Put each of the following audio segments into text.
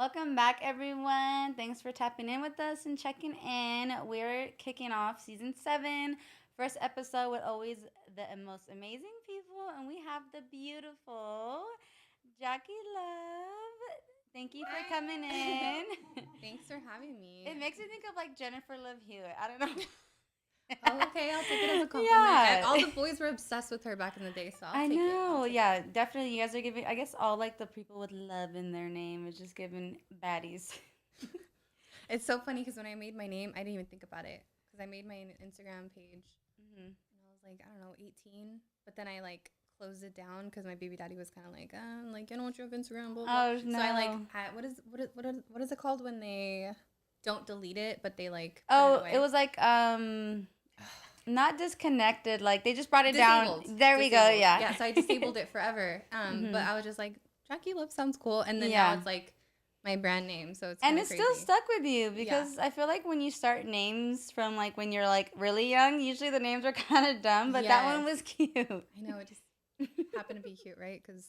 Welcome back, everyone. Thanks for tapping in with us and checking in. We're kicking off season 7, first episode with always the most amazing people, and we have the beautiful Jackie Love. Thank you for coming in. Thanks for having me. It makes me think of like Jennifer Love Hewitt. I don't know. Oh, okay, I'll take it as a compliment. Yeah. All the boys were obsessed with her back in the day, so I'll take it. Know. Yeah, definitely. You guys are giving, I guess, all like the people with love in their name is just giving baddies. It's so funny because when I made my name, I didn't even think about it because I made my Instagram page Mm-hmm. and I was like, I don't know, 18. But then I like closed it down because my baby daddy was kind of like, I don't want you off Instagram, blah, blah. Oh, no. So what is it called when they don't delete it, but they like Oh, put it away? it was like not disconnected. Like they just brought it Disabled. down. There we go. Disabled. Yeah. Yeah, so I disabled it forever. Mhm. But I was just like, Jackie Love sounds cool. And then Yeah. now it's like my brand name. So it's And kinda it's crazy. still stuck with you because I feel like when you start names from like when you're like really young, usually the names are kind of dumb, but that one Yes. was cute. I know, it just happened to be cute, right? Because,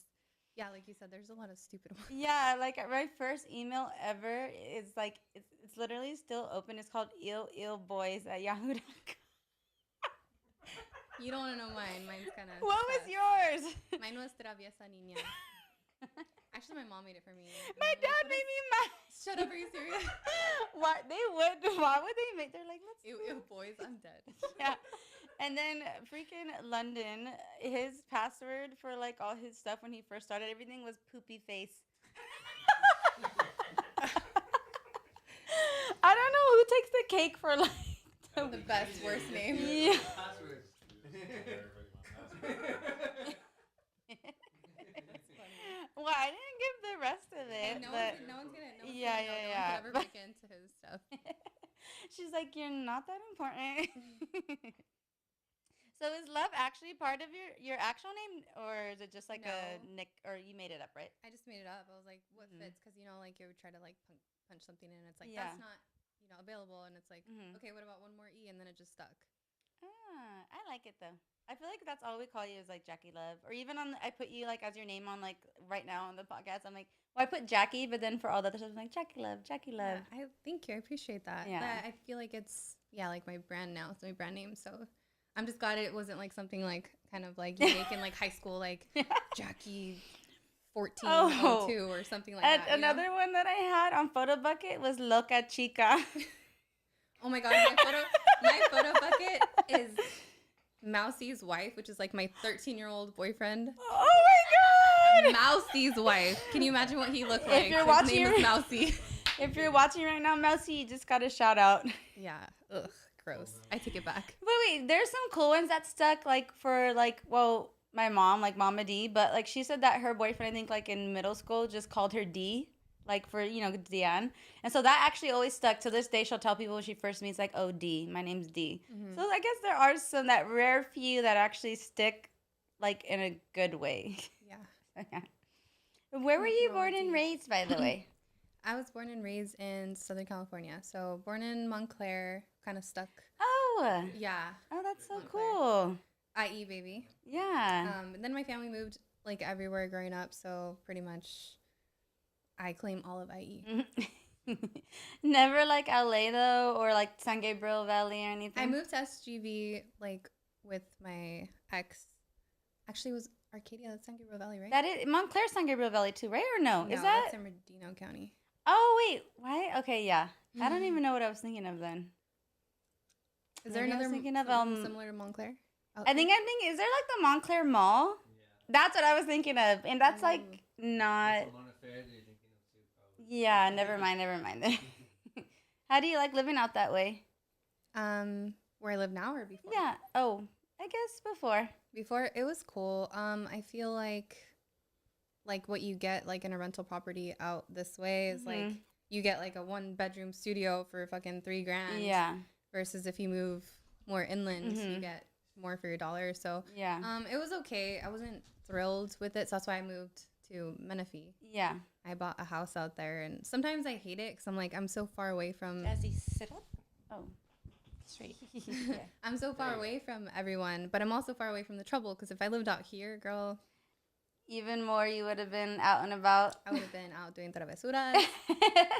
yeah, like you said, there's a lot of stupid ones. Yeah, like my first email ever is like it's literally still open. It's called illboys@yahoo.com. You don't want to know mine. Mine's kind of. What was yours? Mine was Traviesa Niña. Actually, my mom made it for me. My I'm like, dad "What made is-" me mad. Shut up, are you serious? Why they would? Why would they make? They're like, let's. Ew, boys, I'm dead. Yeah, and then freaking London, his password for like all his stuff when he first started everything was poopy face. I don't know who takes the cake for like The best, worst name. Yeah. Well, I didn't give the rest of it. No but one's gonna know. Yeah, No one yeah. could ever break into his stuff. She's like, you're not that important. So is love actually part of your actual name, or is it just like a No. nick, or you made it up, right? I just made it up. I was like, what Mhm. fits? Because, like you would try to like punch something in and it's like, Yeah. that's not, available. And it's like, Mhm. okay, what about one more E? And then it just stuck. I like it though. I feel like that's all we call you is like Jackie Love, or even on. I put you like as your name on like right now on the podcast. I'm like, well, I put Jackie, but then for all the other stuff, I'm like Jackie Love, Jackie Love. Yeah, I thank you. I appreciate that. Yeah. But I feel like it's, like my brand now. It's my brand name. So I'm just glad it wasn't like something like kind of like unique in like high school, like Jackie 1402 or something like that. Another one that I had on Photo Bucket was Loca Chica. Oh my god, my photo bucket is Mousie's wife, which is like my 13-year-old boyfriend. Oh my god! Mousie's wife. Can you imagine what he looked like? If you're His watching, name is Mousy. If you're watching right now, Mousy, you just got a shout out. Yeah. Ugh. Gross. I take it back. But wait, there's some cool ones that stuck, like for like, well, my mom, like Mama D, but like she said that her boyfriend, I think like in middle school, just called her D, like for Deanne, and so that actually always stuck. To this day, she'll tell people when she first meets, like, oh D, my name's D. Mm-hmm. So I guess there are some, that rare few that actually stick, like in a good way. Yeah. Where were you They're all born and Ds. raised, by the way? I was born and raised in Southern California. So born in Montclair, kind of stuck. Oh, Yeah. oh, that's so Montclair. cool. IE baby. Yeah. And then my family moved like everywhere growing up. So pretty much I claim all of IE. Never like LA though, or like San Gabriel Valley or anything. I moved to SGV like with my ex. Actually, it was Arcadia, that's San Gabriel Valley, right? That is Montclair, San Gabriel Valley too, right? Or no? No, Is that? that's in Bernardino County. Oh wait, why? Okay, yeah. I don't Mhm. even know what I was thinking of then. Is there Maybe I was another thinking of, something similar to Montclair? I think is there like the Montclair Mall? That's what I was thinking of, and that's like not. Yeah, never mind, never mind. How do you like living out that way? Where I live now or before? Yeah. Oh, I guess before. Before it was cool. I feel like what you get like in a rental property out this way is like Mhm. you get like a 1-bedroom studio for fucking $3,000. Yeah. Versus if you move more inland, you Mhm. get more for your dollar. So Yeah. it was okay. I wasn't thrilled with it, so that's why I moved to Menifee. Yeah. I bought a house out there, and sometimes I hate it because I'm like I'm so far away from. As he sit up. Oh. Straight. Yeah. I'm so far away from everyone, but I'm also far away from the trouble because if I lived out here, girl, Even more, you would have been out and about. I would have been out doing travesuras,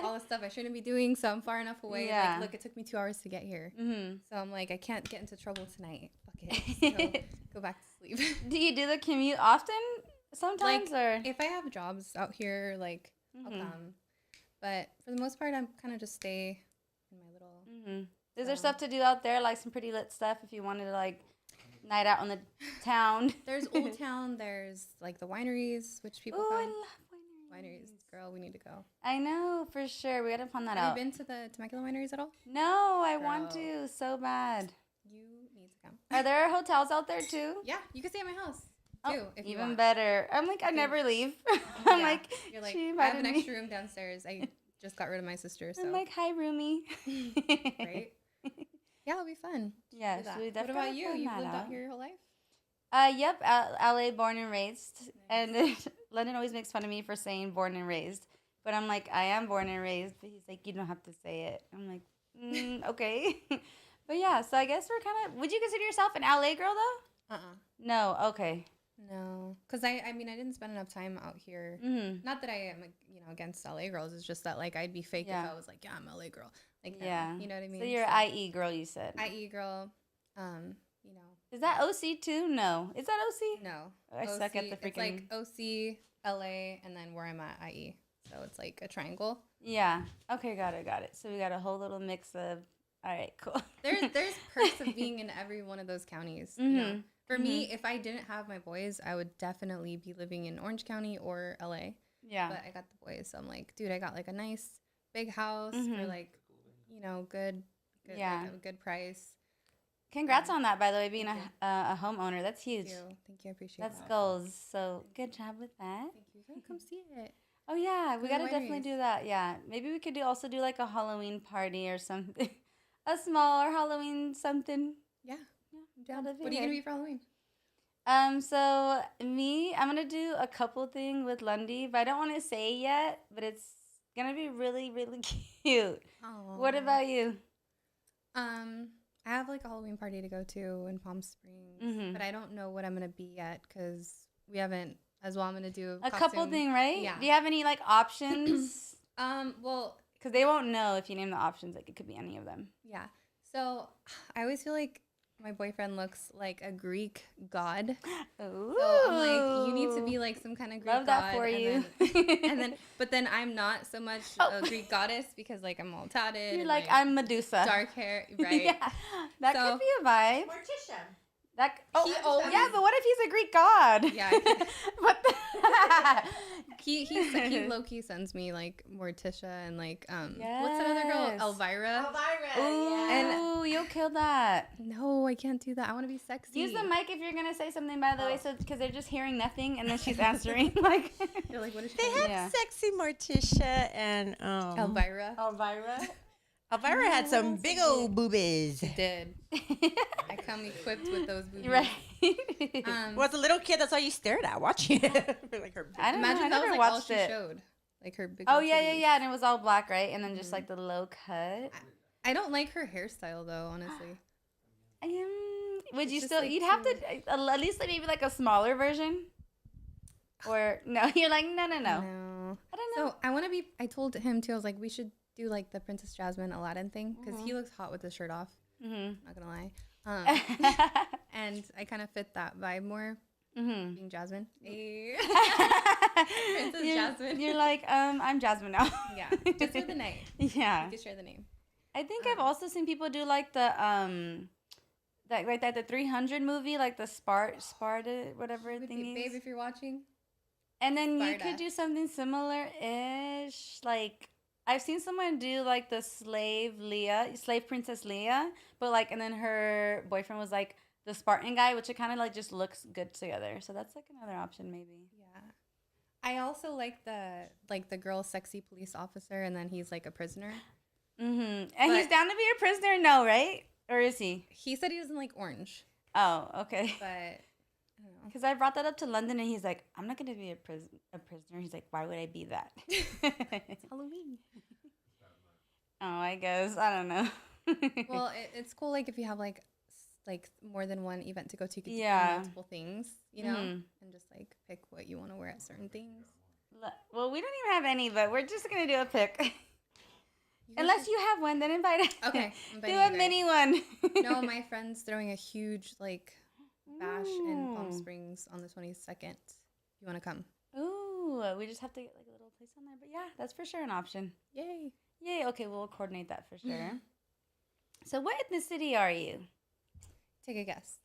all the stuff I shouldn't be doing. So I'm far enough away. Yeah. Like, look, it took me 2 hours to get here. Mm-hmm. So I'm like, I can't get into trouble tonight. Fuck it. Go back to sleep. Do you do the commute often? Sometimes, like, or if I have jobs out here, like, I'll come. But for the most part, I'm kind of just stay in my little. Mm-hmm. Is there stuff to do out there, like some pretty lit stuff, if you wanted to like night out on the town? There's Old Town. There's like the wineries, which people Ooh, come. I love Wineries, girl, we need to go. I know for sure. We gotta plan that Have out. you been to the Temecula wineries at all? No, I Girl. want to so bad. You need to come. Are there hotels out there too? Yeah, you can stay at my house Oh, too. If you even want. better. I'm like, I never leave. I'm Yeah. like, You're like, she I have an invited me. extra room downstairs. I just got rid of my sister, so I'm like, hi, roomie. right. Yeah, it'll be fun. Yes, Do that. we What definitely about you? plan You've that lived out out. here your whole life? Yep, LA, born and raised. And Lennon always makes fun of me for saying born and raised. But I'm like, I am born and raised. But he's like, you don't have to say it. I'm like, okay. But yeah, so I guess we're kind of, would you consider yourself an LA girl though? No, okay. No, because I mean, I didn't spend enough time out here. Mm-hmm. Not that I am, like, against LA girls. It's just that, like, I'd be fake Yeah. if I was like, yeah, I'm a LA girl. Like, no, Yeah. you know what I mean? So you're an IE girl, you said. IE girl. Is that OC too? No. Is that OC? No. I suck at the freaking. It's like OC, LA, and then where I'm at, IE. So it's like a triangle. Yeah. Okay, got it. So we got a whole little mix of. All right, cool. There's perks of being in every one of those counties. Mm-hmm. You know? For me, if I didn't have my boys, I would definitely be living in Orange County or LA. Yeah. But I got the boys, so I'm like, dude, I got like a nice big house for like, good Yeah. like, a good price. Congrats on that, by the way, being a homeowner. That's huge. Thank you. I appreciate That's that. goals. So good job with that. Thank you. So come see it. Oh yeah, we Go to gotta definitely wineries. do that. Yeah, maybe we could also do like a Halloween party or something, a smaller Halloween something. Yeah. Yeah. Down. that'd be What are you good. gonna be for Halloween? So I'm gonna do a couple thing with Lundy, but I don't want to say yet. But it's gonna be really, really cute. Oh. What about you? I have like a Halloween party to go to in Palm Springs, but I don't know what I'm gonna be yet because we haven't. As well, I'm gonna do A couple thing, right? Yeah. Do you have any like options? Well, Because they won't know if you name the options. Like it could be any of them. yeah. So I always feel like my boyfriend looks like a Greek god. Ooh. So I'm like, you need to be like some kind of Greek Love god. that for and you. But then I'm not so much Oh. a Greek goddess because like I'm all tatted. You're and, like, I'm Medusa. dark hair, right? Yeah, that So- could be a vibe. Morticia. That He always- yeah, but what if he's a Greek god? Yeah. What the He low key sends me like Morticia and like what's that other girl? Yes. Elvira. Elvira. Ooh, Yeah. you'll kill that. No, I can't do that. I want to be sexy. Use the mic if you're gonna say something, by the way, so because they're just hearing nothing and then she's answering like. You're like, what is she? They have Yeah. sexy Morticia and Elvira. Elvira. Elvira had some big old boobies. Did. I come equipped with those boobies. Right. Well, as a little kid, that's all you stared at watching it. Like her. I don't know. Imagine I that never was like all watched she it. showed. Like her big Oh old yeah, titties. and it was all black, right? And then just like the low cut. I don't like her hairstyle though, honestly. Would you just, still? like, You'd have to at least like, maybe like a smaller version. Or no, you're like no. No. I don't know. So I want to be. I told him too. I was like, we should do like the Princess Jasmine Aladdin thing because he looks hot with his shirt off. Mm-hmm. Not gonna lie. And I kind of fit that vibe more. Mm-hmm. Being Jasmine. Princess you're, Jasmine. You're like, I'm Jasmine now. Yeah, just for the night. Yeah. You can share the name. I think I've also seen people do like the the 300 movie, like the Sparta whatever Would thing be, is. babe, if you're watching. And then you Sparta. could do something similar-ish. Like I've seen someone do like the slave princess Leia, but like and then her boyfriend was like the Spartan guy, which it kind of like just looks good together. So that's like another option maybe. Yeah. I also like the girl sexy police officer, and then he's like a prisoner. Mm-hmm. And he's down to be a prisoner, no, right? Or is he? He said he doesn't like orange, Oh, okay. but I don't know. Because I brought that up to London, and he's like, "I'm not gonna be a prisoner." He's like, "Why would I be that?" It's Halloween. Oh, I guess I don't know. Well, it's cool. Like if you have like like more than one event to go to. You could do multiple things, you know, and just like pick what you want to wear at certain things. Well, we don't even have any, but we're just gonna do a pick. Unless you have one, then invite us. Okay, do a mini one. No, my friend's throwing a huge like bash in Palm Springs on the 22nd. You want to come? Ooh, we just have to get like a little place on there. But yeah, that's for sure an option. Yay. Okay, we'll coordinate that for sure. So what ethnicity are you? Take a guess.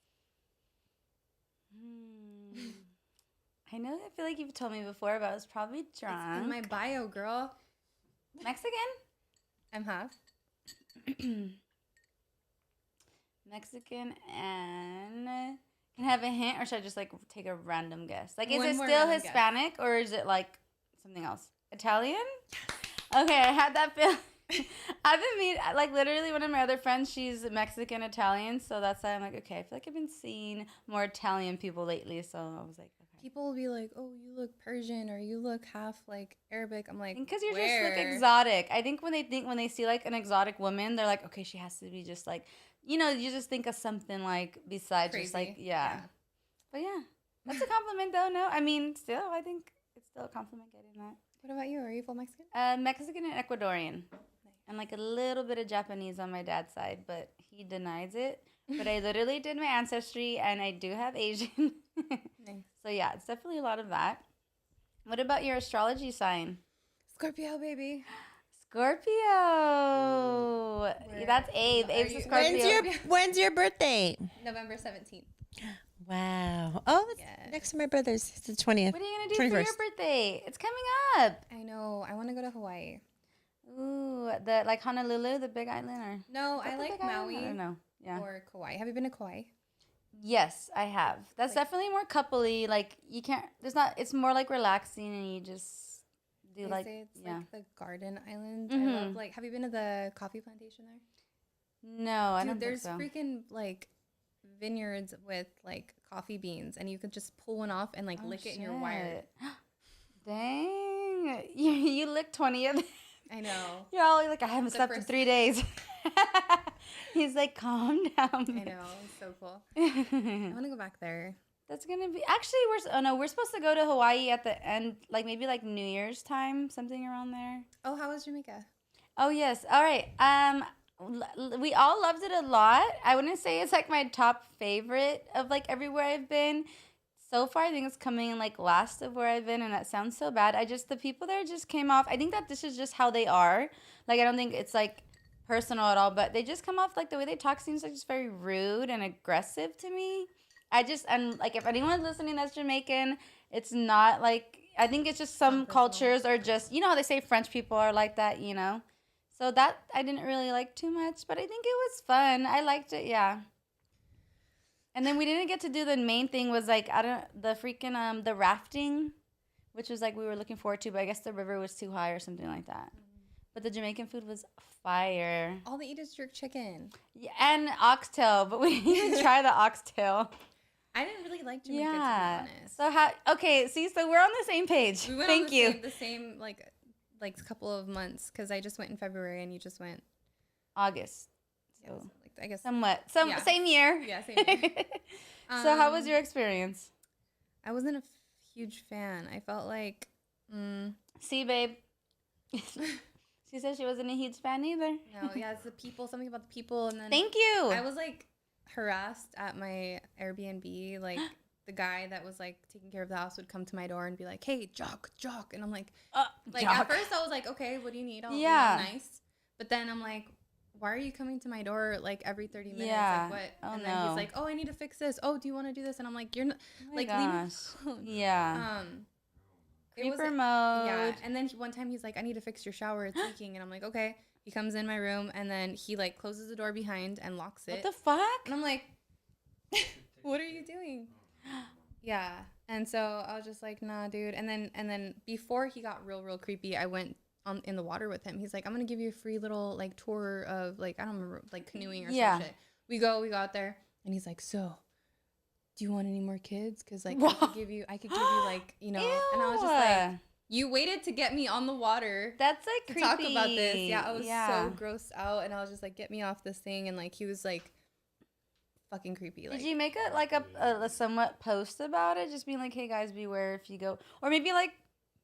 I know, I feel like you've told me before, but I was probably drunk. It's in my bio, girl. Mexican? I'm half. Mexican and... Can I have a hint, or should I just like take a random guess? Like, is One it more still random Hispanic, or is it like something else? Italian? Okay, I had that feel. I've been meeting, like, literally one of my other friends, she's Mexican Italian, so that's why I'm like, okay, I feel like I've been seeing more Italian people lately, so I was like, okay. People will be like, oh, you look Persian, or you look half like Arabic. I'm like, because you just look exotic. I think when they see like an exotic woman, they're like, okay, she has to be just like, you know, you just think of something like besides crazy. Just like, yeah. But yeah, that's a compliment though. No, I mean, still, I think it's still a compliment getting that. What about you? Are you full Mexican? Mexican and Ecuadorian. And like a little bit of Japanese on my dad's side, but he denies it. But I literally did my ancestry, and I do have Asian. Nice. So yeah, it's definitely a lot of that. What about your astrology sign? Scorpio, baby. Scorpio. That's Abe. Abe's a Scorpio. When's your birthday? November 17th. Wow. Oh, it's next to my brother's. It's the 20th. What are you going to do 21st. For your birthday? It's coming up. I know. I want to go to Hawaii. Ooh, the like Honolulu, the big island, or no? I like Maui. I don't know. Yeah. Or Kauai. Have you been to Kauai? Yes, I have. That's definitely more coupley. Like you can't. There's not. It's more like relaxing, and you just do they like. Say it's like the garden island. I love like. Have you been to the coffee plantation there? No, I don't think so. There's freaking like vineyards with like coffee beans, and you could just pull one off and like lick it in your wire. Dang, you licked 20 of them. I know. You're all like, I haven't slept in 3 days. He's like, calm down. I know. It's so cool. I want to go back there. That's going to be... Actually, we're supposed to go to Hawaii at the end, like maybe like New Year's time, something around there. Oh, how was Jamaica? Oh, yes. All right. We all loved it a lot. I wouldn't say it's like my top favorite of like everywhere I've been. So far, I think it's coming in like last of where I've been, and that sounds so bad. The people there just came off. I think that this is just how they are. Like, I don't think it's like personal at all, but they just come off like the way they talk seems like just very rude and aggressive to me. And like, if anyone's listening that's Jamaican, it's not like, I think it's just some cultures are just, you know how they say French people are like that, you know? So that I didn't really like too much, but I think it was fun. I liked it, yeah. And then we didn't get to do the main thing was like, the rafting, which was like we were looking forward to, but I guess the river was too high or something like that. But the Jamaican food was fire. All they eat is jerk chicken. Yeah, and oxtail, but we didn't even try the oxtail. I didn't really like Jamaica, to be honest. So so we're on the same page. We went Thank you. The same like couple of months, because I just went in February and you just went August. So yeah, I guess somewhat. Same year. Yeah, same year. So how was your experience? I wasn't a huge fan. I felt like See, babe. She said she wasn't a huge fan either. No, yeah, it's the people, something about the people, and then Thank you. I was like harassed at my Airbnb, like the guy that was like taking care of the house would come to my door and be like, "Hey, Jock," and I'm like, at first I was like, "Okay, what do you need?" I'll be nice, but then I'm like, "Why are you coming to my door like every 30 minutes? Yeah. Like what?" Oh, and then he's like, "Oh, I need to fix this. Oh, do you want to do this?" And I'm like, "You're not leave me alone." Yeah. Creeper mode. Yeah. And then one time he's like, "I need to fix your shower. It's leaking." And I'm like, "Okay." He comes in my room and then he like closes the door behind and locks it. What the fuck? And I'm like, "What are you doing?" Yeah. And so I was just like, "Nah, dude." And then before he got real creepy, I went in the water with him. He's like, "I'm gonna give you a free little like tour of like, I don't remember, like canoeing or some shit." We go out there, and he's like, "So, do you want any more kids? Because like I could give you like, you know." Ew. And I was just like, "You waited to get me on the water. That's like to creepy. talk about this." Yeah, I was so grossed out, and I was just like, "Get me off this thing." And like he was like fucking creepy. Did you make a somewhat post about it? Just being like, hey guys, beware if you go, or maybe like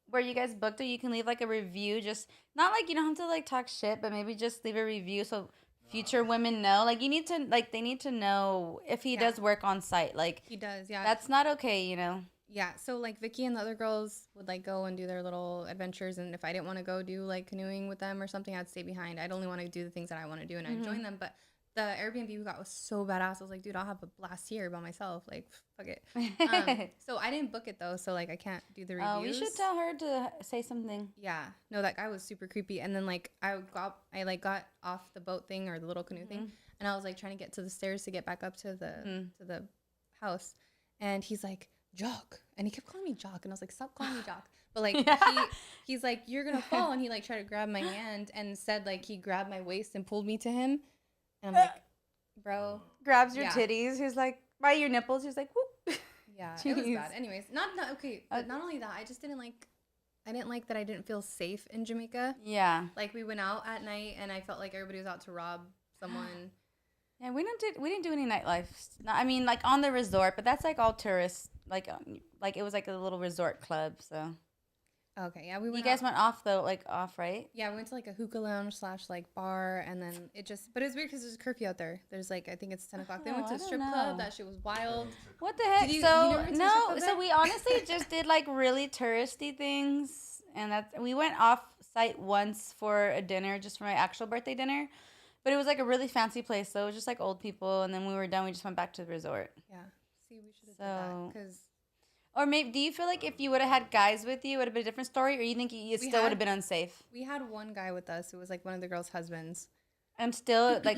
where you guys booked it, you can leave like a review. Just not like you don't have to like talk shit, but maybe just leave a review so future women know. Like you need to like they need to know if he does work on site. Like he does, yeah. That's not okay, you know. Yeah, so like Vicky and the other girls would like go and do their little adventures, and if I didn't want to go do like canoeing with them or something, I'd stay behind. I'd only want to do the things that I want to do, and I'd join them. But the Airbnb we got was so badass. I was like, dude, I'll have a blast here by myself. Like, fuck it. So I didn't book it though, so like I can't do the reviews. Oh, you should tell her to say something. Yeah, no, that guy was super creepy. And then like I got off the boat thing or the little canoe thing, and I was like trying to get to the stairs to get back up to the house, and he's like, Jock, and he kept calling me Jock, and I was like, stop calling me Jock. But like he's like, you're gonna fall, and he like tried to grab my hand and said like he grabbed my waist and pulled me to him, and I'm like, bro, grabs your titties. He's like, by your nipples. He's like, whoop. Yeah, it was bad. Anyways, not okay. But not only that, I just didn't like. I didn't like that I didn't feel safe in Jamaica. Yeah, like we went out at night, and I felt like everybody was out to rob someone. Yeah, we didn't do any nightlife. I mean, like on the resort, but that's like all tourists. Like it was like a little resort club. So. Okay, yeah, we went. You guys went off though, like off, right? Yeah, we went to like a hookah lounge / like bar, and then but it was weird because there's a curfew out there. There's like I think it's 10 o'clock. They went to a strip club. That shit was wild. What the heck? So we honestly just did like really touristy things, and we went off site once for a dinner, just for my actual birthday dinner. But it was like a really fancy place, so it was just like old people, and then we were done. We just went back to the resort. Yeah. See, we should have done that because. Or maybe, do you feel like if you would have had guys with you, it would have been a different story, or you think you still would have been unsafe? We had one guy with us who was like one of the girls' husbands. And still, like,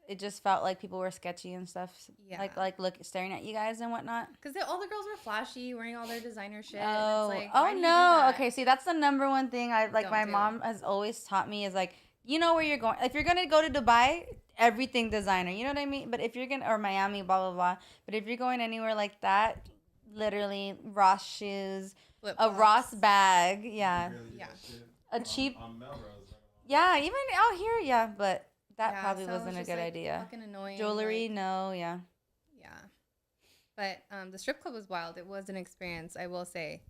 it just felt like people were sketchy and stuff. Yeah. Like staring at you guys and whatnot. Because all the girls were flashy, wearing all their designer shit. Oh, and it's like, oh no. Okay, see, that's the number one thing my mom has always taught me is like, you know where you're going. If you're going to go to Dubai, everything designer. You know what I mean? But if you're or Miami, blah, blah, blah. But if you're going anywhere like that, literally Ross shoes, a Ross bag, a cheap, yeah, even out here, but that probably wasn't a good idea. Fucking annoying. Jewelry, no, yeah. But the strip club was wild. It was an experience, I will say.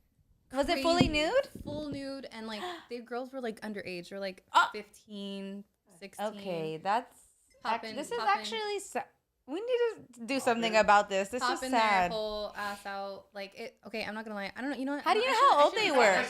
Was it fully nude? Full nude, and like the girls were like underage. They're like 15, 16. Okay, this is actually. We need to do something about this. This is sad. Their whole ass out. Like it. Okay, I'm not gonna lie. I don't know. You know what? How do you know how old they were?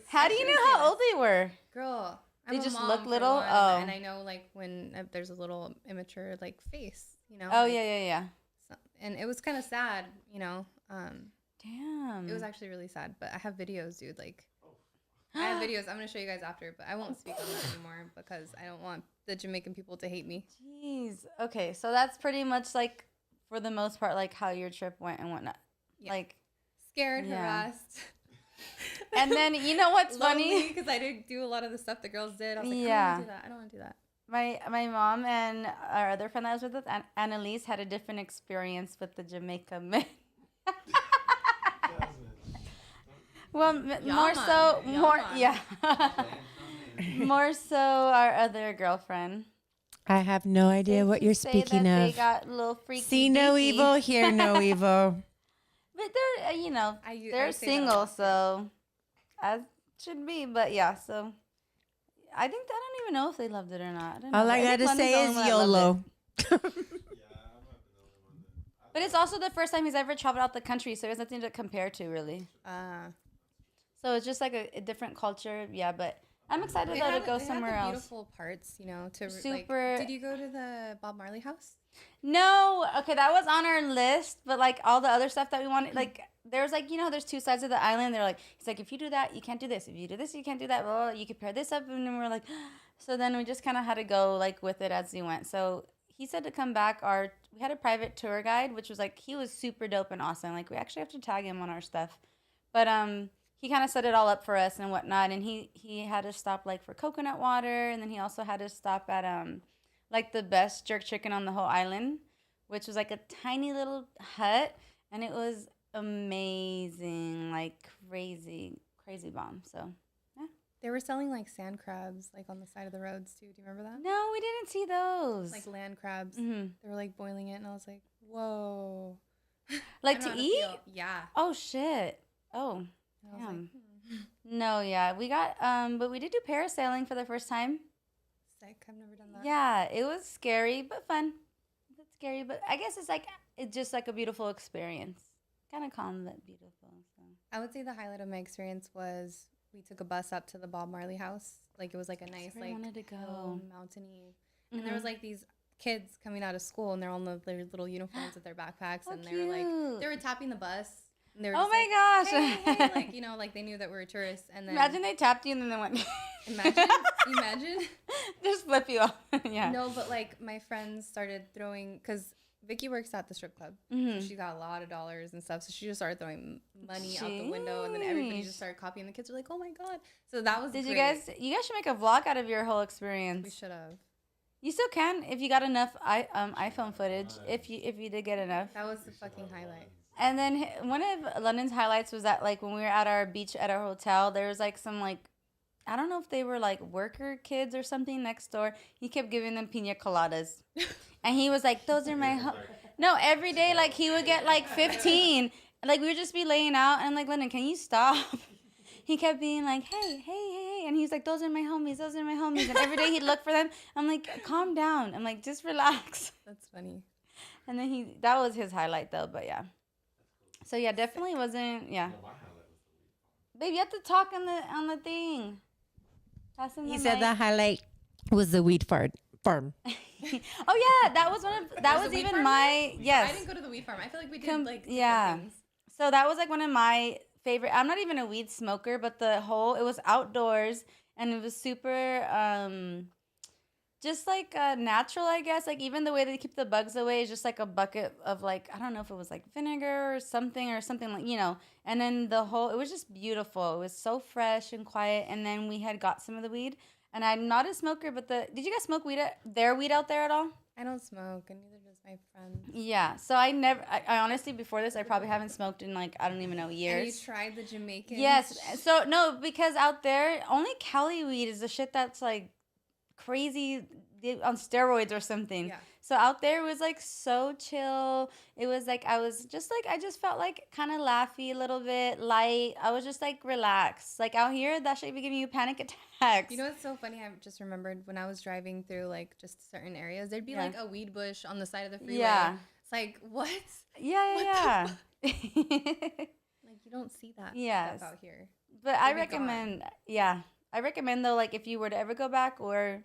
How do you know how old they were? Girl, they just look little. Oh, and I know like when there's a little immature like face. You know. Oh like, yeah. So, and it was kind of sad. You know. Damn. It was actually really sad. But I have videos, dude. Like. I have videos. I'm gonna show you guys after, but I won't speak on that anymore because I don't want the Jamaican people to hate me. Jeez. Okay, so that's pretty much like, for the most part, like how your trip went and whatnot. Yeah. Like scared, harassed. And then you know what's funny? Because I didn't do a lot of the stuff the girls did. I was like, I don't want to do that. My mom and our other friend that was with us, Annalise, had a different experience with the Jamaica men. Well, more so our other girlfriend. I have no idea what you're speaking of. They got a little freaky. See no evil, hear no evil. But they're, they're single, so as should be. But yeah, so I don't even know if they loved it or not. All I gotta say is YOLO. But it's also the first time he's ever traveled out the country, so there's nothing to compare to, really. So it's just like a different culture, but I'm excited to go somewhere else. Beautiful parts, you know. Super. Like, did you go to the Bob Marley house? No. Okay, that was on our list, but like all the other stuff that we wanted, like there's like there's two sides of the island. They're like, he's like, if you do that, you can't do this. If you do this, you can't do that. Well, you could pair this up, and then we're like, so then we just kind of had to go like with it as we went. So he said to come back. We had a private tour guide, which was like he was super dope and awesome. Like we actually have to tag him on our stuff, but he kind of set it all up for us and whatnot, and he had to stop like for coconut water, and then he also had to stop at like the best jerk chicken on the whole island, which was like a tiny little hut, and it was amazing, like crazy bomb. So yeah, they were selling like sand crabs like on the side of the roads too. Do you remember that? No, we didn't see those. Like land crabs. Mm-hmm. They were like boiling it, and I was like, Whoa. Like to eat? Yeah. Oh shit. Oh. Damn. Like, No, yeah. We got but we did do parasailing for the first time. sick. I've never done that. Yeah, it was scary but fun. It's scary, but I guess it's just like a beautiful experience. Kind of calm but beautiful. So. I would say the highlight of my experience was we took a bus up to the Bob Marley house. Like it was like a nice like wanted to go. mountainy. And there was like these kids coming out of school and they're all in their little uniforms with their backpacks and they were like they were tapping the bus. And they were oh my like, gosh. hey, like, you know, like they knew that we were tourists and then Imagine they tapped you and then they went Imagine just flip you off. Yeah. No, but like my friends started throwing because Vicky works at the strip club. So she got a lot of dollars and stuff. So she just started throwing money out the window and then everybody just started copying. The kids were like, oh my God. So that was Did great. you guys should make a vlog out of your whole experience. We should have. You still can if you got enough iPhone footage. If you did get enough. That was the fucking highlight. And then one of London's highlights was that like when we were at our beach at our hotel, there was like some like I don't know if they were like worker kids or something next door. He kept giving them pina coladas, and he was like, "Those are my no." Every day, like he would get like 15. Like we would just be laying out, and I'm like, London, can you stop? He kept being like, hey, and he's like, those are my homies, and every day he'd look for them. I'm like, calm down. I'm like, just relax. That's funny. And then that was his highlight though, but yeah. So yeah, definitely wasn't Babe, you have to talk on the thing. He said the highlight was the weed farm. Oh yeah, that was even my yes. I didn't go to the weed farm. I feel like we did things. So that was like one of my favorite. I'm not even a weed smoker, but it was outdoors and it was super just like natural, I guess. Like even the way they keep the bugs away is just like a bucket of like I don't know if it was like vinegar or something like And then it was just beautiful. It was so fresh and quiet. And then we had got some of the weed. And I'm not a smoker, but did you guys smoke their weed out there at all? I don't smoke, and neither does my friend. Yeah, so I honestly before this I probably haven't smoked in like I don't even know years. And you tried the Jamaican? Yes. So no, because out there only Cali weed is the shit that's like crazy on steroids or something. Yeah. So out there it was like so chill. It was like I just felt like kind of laughy a little bit, light. I was just like relaxed. Like out here that shit be giving you panic attacks. You know what's so funny? I just remembered when I was driving through like just certain areas, there'd be like a weed bush on the side of the freeway. Yeah. It's like, what? Yeah. Like you don't see that stuff out here. But I recommend though, like if you were to ever go back or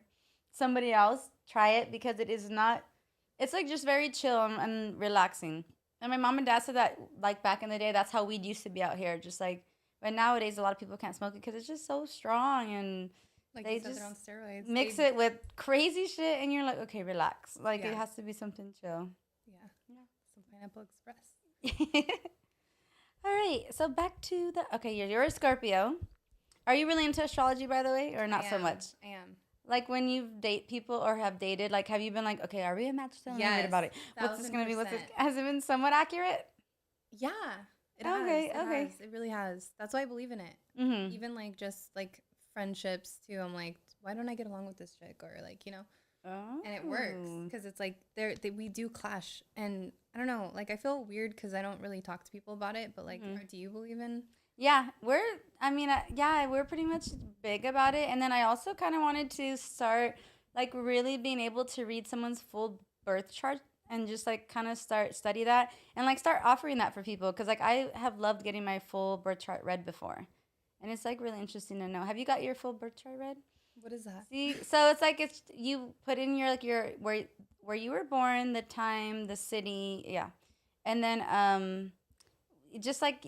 somebody else, try it because it's like just very chill and relaxing. And my mom and dad said that like back in the day, that's how weed used to be out here. Just like, but nowadays a lot of people can't smoke it because it's just so strong and like they just they're on steroids. Mix it with crazy shit and you're like, okay, relax. Like it has to be something chill. Yeah. Some Pineapple Express. All right, so back to you're a Scorpio. Are you really into astrology, by the way, or not so much? I am. Like when you date people or have dated, like have you been like, okay, are we a match still? Yes. Read about it. What's this gonna be? Has it been somewhat accurate? Yeah. It has. It really has. That's why I believe in it. Mm-hmm. Even like just like friendships too. I'm like, why don't I get along with this chick? Or like, and it works because it's like we do clash. And I don't know, like I feel weird because I don't really talk to people about it. But like, do you believe in? Yeah, we're pretty much big about it. And then I also kind of wanted to start like really being able to read someone's full birth chart and just like kind of study that and like start offering that for people. Cause like I have loved getting my full birth chart read before. And it's like really interesting to know. Have you got your full birth chart read? What is that? See, so it's like you put in your where you were born, the time, the city, yeah. And then just like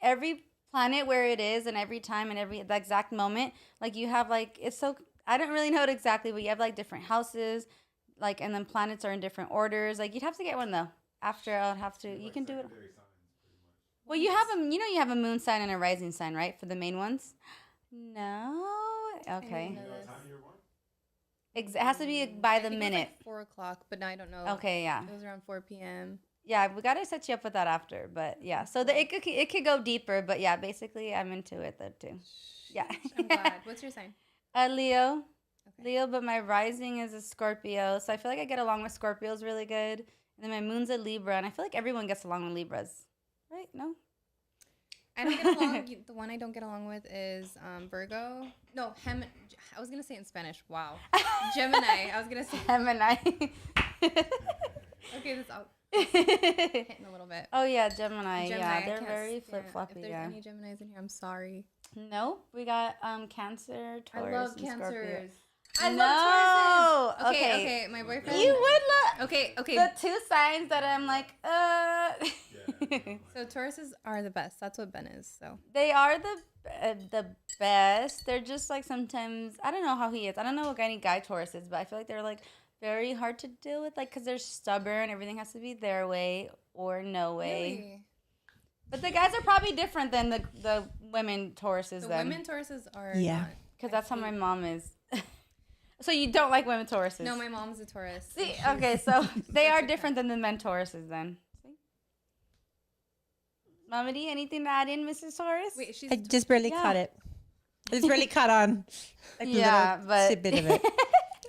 every planet where it is and every time and the exact moment, like you have like it's so I don't really know it exactly, but you have like different houses, like and then planets are in different orders. Like you'd have to get one though. After I'll have to you can do it. Well, you have a moon sign and a rising sign, right? For the main ones? No. Okay. It has to be by the minute. It was like 4:00, but now I don't know. Okay, yeah. It was around 4 p.m. Yeah, we gotta set you up with that after, but yeah. So it could go deeper, but yeah, basically I'm into it though too. Yeah. I'm glad. What's your sign? Leo. Okay. Leo, but my rising is a Scorpio, so I feel like I get along with Scorpios really good, And then my moon's a Libra, and I feel like everyone gets along with Libras, right? No. I don't get along. The one I don't get along with is Virgo. No, I was gonna say it in Spanish. Wow. Gemini. I was gonna say Gemini. Okay, this hitting a little bit. Oh yeah, Gemini. Yeah, they're I very flip floppy. If there's any Geminis in here, I'm sorry. Nope. We got Cancer, Taurus, I love and Scorpio. Cancers. I love Tauruses. Okay. My boyfriend. You would love. Okay. The two signs that I'm like, So Tauruses are the best. That's what Ben is. So they are the best. They're just like sometimes I don't know how he is. I don't know what any guy Taurus is, but I feel like they're like very hard to deal with, like because they're stubborn. Everything has to be their way or no way. Really? But the guys are probably different than the women Tauruses. The then. women Tauruses are because that's how my mom is. So you don't like women Tauruses? No, my mom's a Taurus. See, okay, so they are different than the men Tauruses then. See? Mama D, anything to add in, Mrs. Taurus? Wait, I just barely caught it. I just barely caught on. Like a bit of it.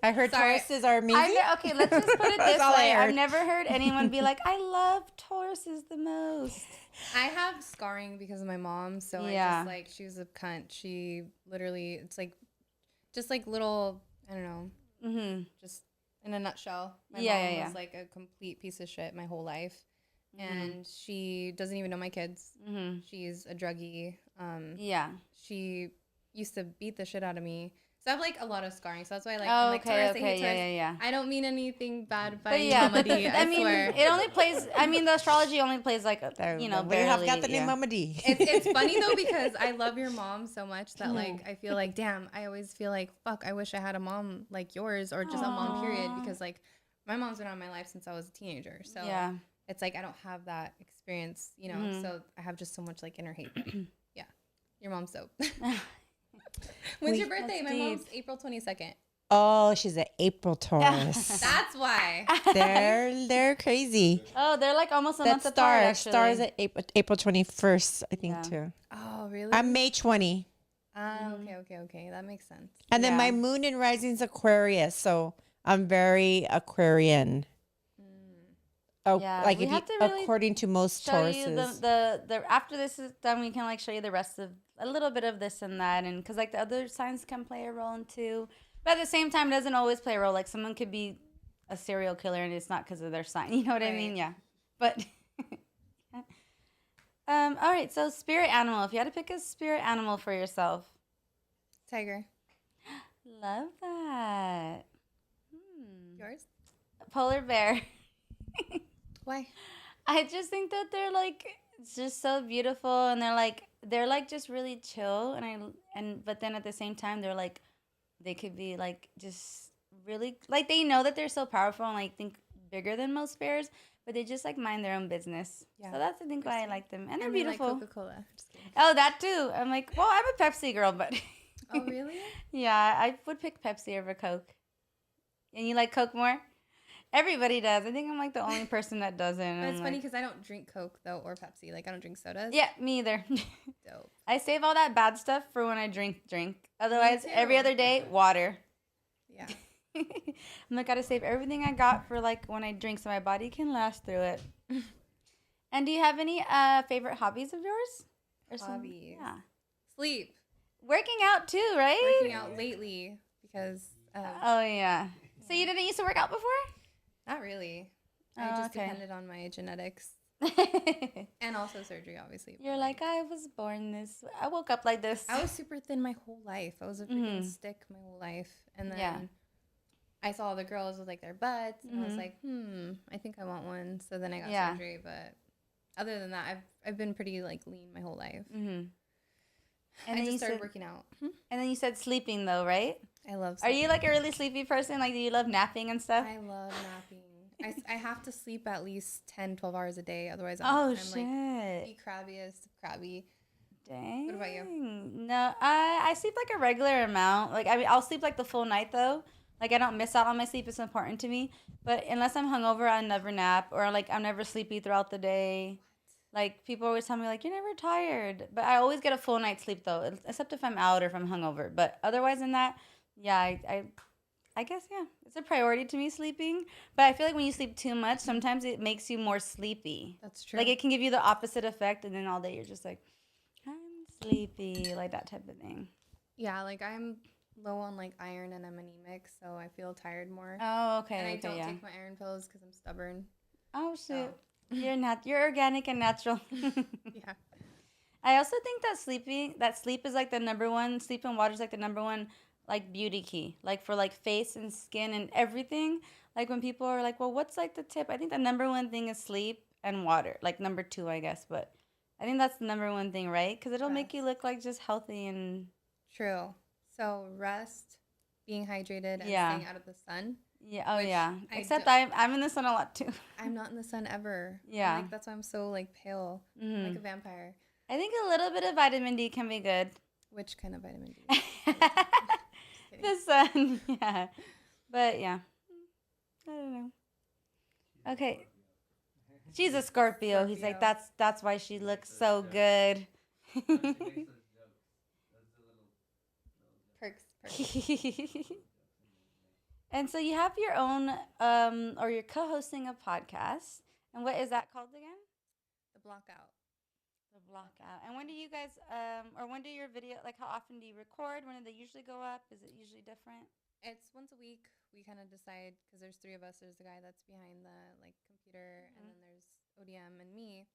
I heard Tauruses are amazing. Okay, let's just put it this way. I've never heard anyone be like, I love Tauruses the most. I have scarring because of my mom, so I just like, she was a cunt. She literally, it's like, just like little, I don't know, just in a nutshell. My mom was like a complete piece of shit my whole life. And she doesn't even know my kids. She's a druggie. She used to beat the shit out of me. So I have like a lot of scarring. So that's why I'm like Taurus. I hate Taurus. I don't mean anything bad by Mama D. I swear. It only plays. I mean, the astrology only plays like barely. We have got the name Mama D. It's funny though because I love your mom so much that like I feel like damn. I always feel like fuck. I wish I had a mom like yours or just a mom period because like my mom's been on my life since I was a teenager. So it's like I don't have that experience, So I have just so much like inner hate. Yeah, your mom's dope. When's your birthday? My mom's April 22nd. Oh, she's an April Taurus. That's why. They're crazy. Oh, they're like almost a month apart, actually. Stars at April 21st, I think, too. Oh, really? I'm May 20. Okay. That makes sense. And then my moon and rising's Aquarius, so I'm very Aquarian. Like according to most Tauruses. The after this is done, we can like show you the rest of a little bit of this and that, and because like the other signs can play a role in too, but at the same time, it doesn't always play a role. Like someone could be a serial killer and it's not because of their sign. You know what I mean? Yeah. But all right. So spirit animal. If you had to pick a spirit animal for yourself, tiger. Love that. Yours? Polar bear. Why? I just think that they're like just so beautiful, and they're like just really chill, but then at the same time they're like they could be like just really like they know that they're so powerful and like think bigger than most bears, but they just like mind their own business. Yeah. So that's I think why I like them, and they're beautiful. Like Coca-Cola. Oh, that too. I'm like, well, I'm a Pepsi girl, but oh really? Yeah, I would pick Pepsi over Coke. And you like Coke more? Everybody does. I think I'm like the only person that doesn't. But it's funny because I don't drink Coke though or Pepsi. Like I don't drink sodas. Yeah, me either. Dope. I save all that bad stuff for when I drink. Otherwise, every other day, water. Yeah. I'm like, gotta save everything I got for like when I drink so my body can last through it. And do you have any favorite hobbies of yours? Hobbies. Yeah. Sleep. Working out too, right? Working out lately because. Oh yeah. So you didn't used to work out before? Not really. I just depended on my genetics. And also surgery, obviously. You're like, I was born this. I woke up like this. I was super thin my whole life. I was a freaking stick my whole life. And then I saw the girls with like their butts. And I was like, I think I want one. So then I got surgery. But other than that, I've been pretty like lean my whole life. And I just started working out. And then you said sleeping though, right? I love sleeping. Are you like a really sleepy person? Like, do you love napping and stuff? I love napping. I have to sleep at least 10, 12 hours a day. Otherwise, I'm like the crabbiest of crabby. Dang. What about you? No, I sleep like a regular amount. Like, I mean, I'll sleep like the full night though. Like, I don't miss out on my sleep. It's important to me. But unless I'm hungover, I never nap. Or like, I'm never sleepy throughout the day. Like, people always tell me, like, you're never tired. But I always get a full night's sleep, though, except if I'm out or if I'm hungover. But otherwise than that, yeah, I guess, yeah, it's a priority to me sleeping. But I feel like when you sleep too much, sometimes it makes you more sleepy. That's true. Like it can give you the opposite effect, and then all day you're just like, I'm sleepy, like that type of thing. Yeah, like I'm low on like iron and I'm anemic, so I feel tired more. Oh, okay. And I okay, don't yeah. take my iron pills because I'm stubborn. Oh, shoot. So. You're organic and natural. Yeah. I also think that sleep is like the number one, sleep and water is like the number one, like beauty key, like for like face and skin and everything. Like when people are like, well, what's like the tip? I think the number one thing is sleep and water. Like number two, I guess, but I think that's the number one thing, right? Because it'll make you look like just healthy and. True. So rest, being hydrated, and Yeah. staying out of the sun. Yeah. Oh, yeah. Except I'm in the sun a lot too. I'm not in the sun ever. Yeah. Like that's why I'm so like pale, like a vampire. I think a little bit of vitamin D can be good. Which kind of vitamin D? The sun, yeah. But yeah, I don't know. Okay, she's a Scorpio. He's like, that's why she looks so good. Perks. And so you have your own, or you're co-hosting a podcast. And what is that called again? The Blockout. The Blockout. And when do you guys, or when do your video, like how often do you record? When do they usually go up? Is it usually different? It's once a week. We kind of decide because there's three of us. There's the guy that's behind the like computer, and then there's ODM and me.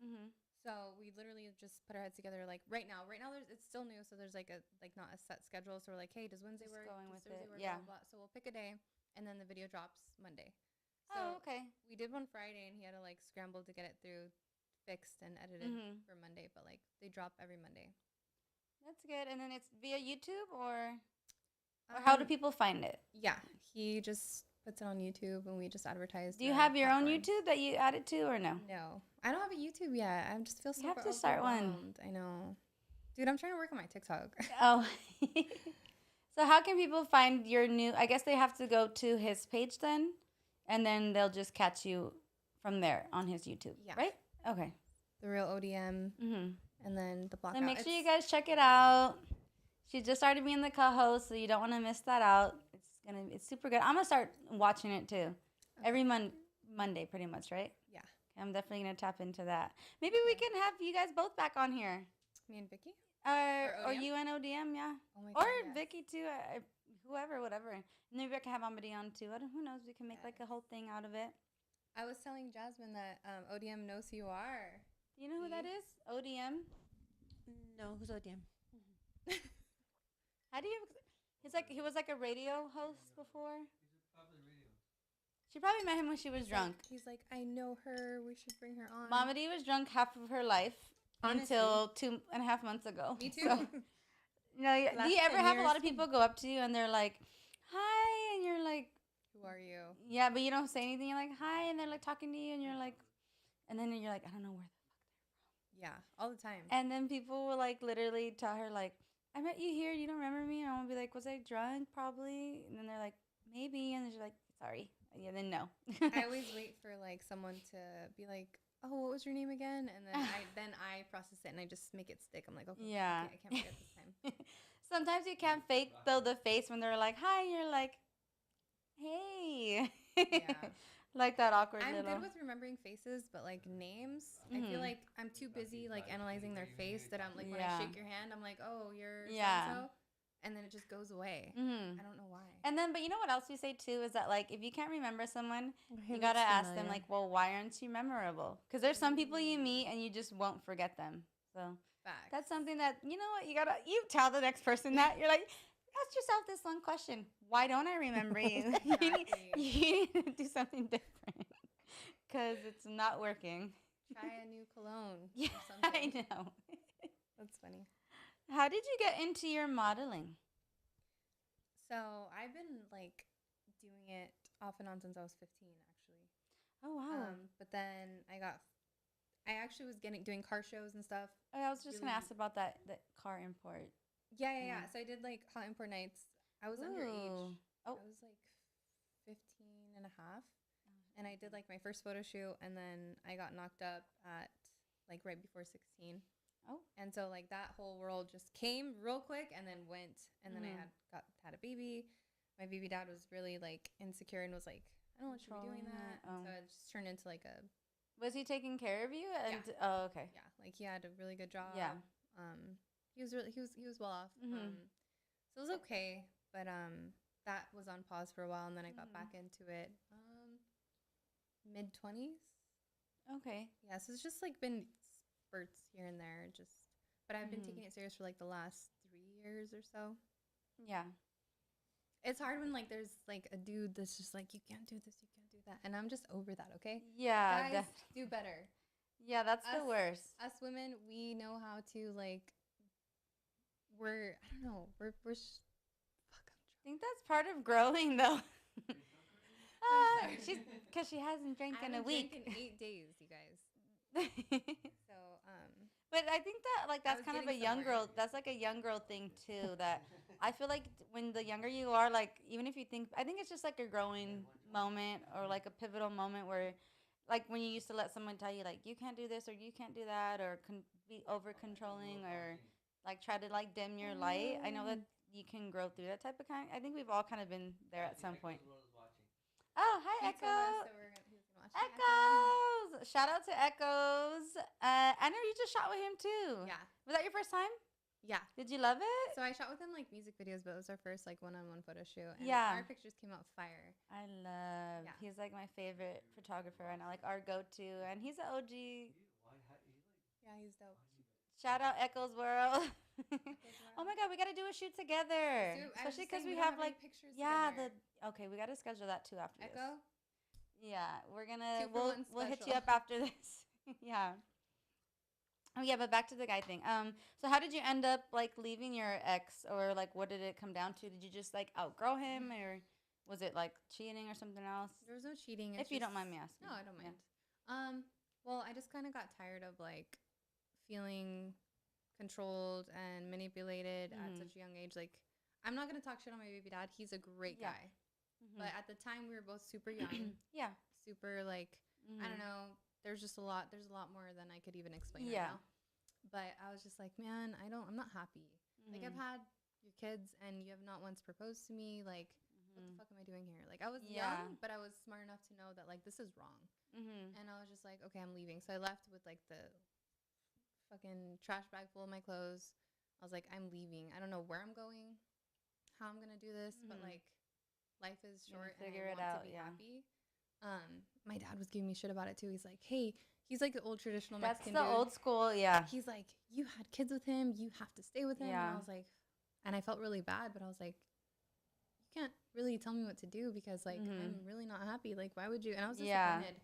So we literally just put our heads together. Like right now it's still new, so there's like not a set schedule. So we're like, hey, does Wednesday work? Going with Thursday it, work? yeah. Blah, blah. So we'll pick a day, and then the video drops Monday. So okay. We did one Friday, and he had to like scramble to get it through, fixed and edited for Monday. But like they drop every Monday. That's good. And then it's via YouTube or how do people find it? Yeah, he just puts it on YouTube, and we just advertise. Do you have your own YouTube that you added to, or no? No, I don't have a YouTube yet. I just feel so. You have to start one. I know, dude. I'm trying to work on my TikTok. Oh, so how can people find your new? I guess they have to go to his page then, and then they'll just catch you from there on his YouTube. Yeah. Right? Okay. The Real ODM, and then the Blockout. So make sure you guys check it out. She just started being the co-host, so you don't want to miss that out. It's super good. I'm gonna start watching it too, every Monday, pretty much, right? Yeah. Okay, I'm definitely gonna tap into that. Maybe we can have you guys both back on here. Me and Vicky. Or you and ODM, yeah. Oh my or God, yes. Vicky too. Whoever, whatever. And maybe I can have Amadi on too. Who knows? We can make like a whole thing out of it. I was telling Jasmine that ODM knows who you are. Do you know who that is? ODM. No, who's ODM? How do you? He was like a radio host before. She probably met him when she was drunk. He's like, I know her. We should bring her on. Mamadi was drunk half of her life. Honestly. Until 2.5 months ago. Me too. So, do you ever have a lot of people go up to you and they're like, hi, and you're like, who are you? Yeah, but you don't say anything. You're like, hi, and they're like talking to you, and you're like, and then you're like, I don't know where the fuck they're from. Yeah, all the time. And then people will like literally tell her like, I met you here. You don't remember me? And I'm gonna be like, was I drunk? Probably. And then they're like, maybe. And then she's like, sorry. Yeah, then no. I always wait for like someone to be like, oh, what was your name again? And then I process it and I just make it stick. I'm like, okay, yeah, I can't forget this time. Sometimes you can't fake though the face when they're like, hi, and you're like, hey. Yeah. Like that awkward I'm little. good with remembering faces, but like names, I feel like I'm too busy like analyzing their face that I'm like when I shake your hand, I'm like, oh, you're so-and-so. And then it just goes away. I don't know why. And then, but you know what else we say too is that like if you can't remember someone, you gotta ask them like, well, why aren't you memorable? Because there's some people you meet and you just won't forget them. So that's something that you know what you tell the next person that you're like, ask yourself this one question: why don't I remember you? Exactly. You need to do something different because it's not working. Try a new cologne. Yeah, or something. I know. That's funny. How did you get into your modeling? So I've been like doing it off and on since I was 15, actually. Oh wow! But then I actually was doing car shows and stuff. Oh, I was just gonna ask about that car import. Yeah. So I did like hot import nights. I was underage. Oh. I was like 15 and a half. And I did like my first photo shoot, and then I got knocked up at like right before 16. Oh. And so like that whole world just came real quick and then went, and then I had a baby. my baby dad was really like insecure and was like, I don't want you to be doing that. Oh. So it just turned into like a. Was he taking care of you? And yeah. Oh, okay. Yeah, like he had a really good job. Yeah. He was well off. So it was okay, but that was on pause for a while, and then I got back into it. Mid-20s. Okay. Yeah, so it's just like been spurts here and there, but I've been taking it serious for like the last 3 years or so. Yeah. It's hard when like there's like a dude that's just like, you can't do this, you can't do that, and I'm just over that. Okay. Yeah. Guys, do better. Yeah, that's the worst. Us women, we know how to like. I don't know. Fuck. I think that's part of growing, though. Because she hasn't drank in a week. Drank in 8 days, you guys. So, But I think that like that's kind of a young girl. That's like a young girl thing too. That I feel like when the younger you are, like even if you think, I think it's just like a growing moment or like a pivotal moment where, like when you used to let someone tell you like you can't do this or you can't do that or be over controlling or like try to like dim your light. I know that you can grow through that type of kind. I think we've all kind of been there at some point. Oh, hi, Echo. Echoes! Shout out to Echoes. I know you just shot with him too. Yeah. Was that your first time? Yeah. Did you love it? So I shot with him like music videos, but it was our first like one-on-one photo shoot. And our pictures came out fire. I love. Yeah. He's like my favorite photographer right now, like our go-to, and he's an OG. Yeah, he's dope. Shout out Echoes World. Oh my God, we got to do a shoot together. Especially because we have like pictures. Yeah, okay, we got to schedule that too after Echo? This. Yeah, we're gonna we'll hit you up after this. Yeah. Oh yeah, but back to the guy thing. So how did you end up like leaving your ex, or like what did it come down to? Did you just like outgrow him, or was it like cheating or something else? There was no cheating. If you don't mind me asking. No, I don't mind. Yeah. Well, I just kind of got tired of like feeling controlled and manipulated at such a young age. Like, I'm not gonna talk shit on my baby dad. He's a great guy, but at the time we were both super young. Yeah, super like I don't know. There's a lot more than I could even explain right now. But I was just like, man, I'm not happy. Like, I've had your kids and you have not once proposed to me. Like, what the fuck am I doing here? Like, I was young, but I was smart enough to know that like this is wrong. And I was just like, okay, I'm leaving. So I left with like the fucking trash bag full of my clothes. I was like, I'm leaving. I don't know where I'm going, how I'm gonna do this, but like, life is short and I want to be happy. My dad was giving me shit about it too. He's like, hey, he's like the old traditional Mexican dude. That's the old school, yeah. He's like, you had kids with him, you have to stay with him. And I was like, and I felt really bad, but I was like, you can't really tell me what to do because like I'm really not happy. Like, why would you? And I was disappointed.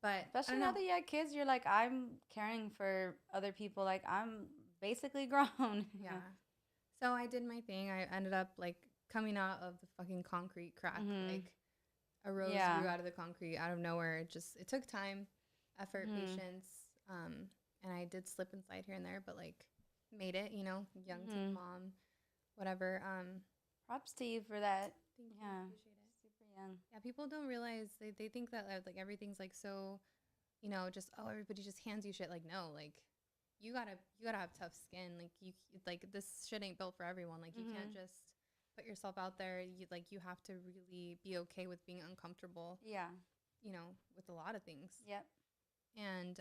But especially now that you had kids, you're like, I'm caring for other people. Like, I'm basically grown. Yeah. So I did my thing. I ended up like coming out of the fucking concrete crack. Like, a rose grew out of the concrete out of nowhere. It took time, effort, patience. And I did slip inside here and there, but like made it, you know, young teen mom, whatever. Props to you for that. Thank you. Appreciate it. Super young. Yeah, people don't realize they think that like everything's like so, you know, just everybody just hands you shit. Like, no, like you gotta have tough skin. Like this shit ain't built for everyone. Like you can't just put yourself out there. You have to really be okay with being uncomfortable. Yeah. You know, with a lot of things. Yep. And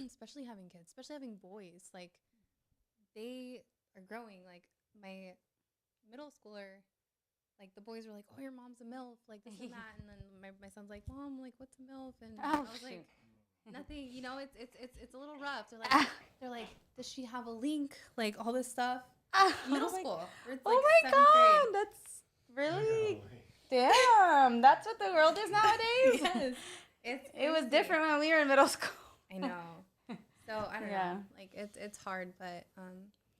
especially having kids, especially having boys, like they are growing. Like my middle schooler, like the boys were like, "Oh, your mom's a MILF," like this and that, and then my son's like, "Mom, like what's a MILF?" And I was like, "Nothing." You know, it's a little rough. They're like, "Does she have a link?" Like all this stuff. Middle school. Like oh my God, grade. That's really damn. That's what the world is nowadays. Yes, it was different when we were in middle school. I know. So I don't know. Like it's hard, but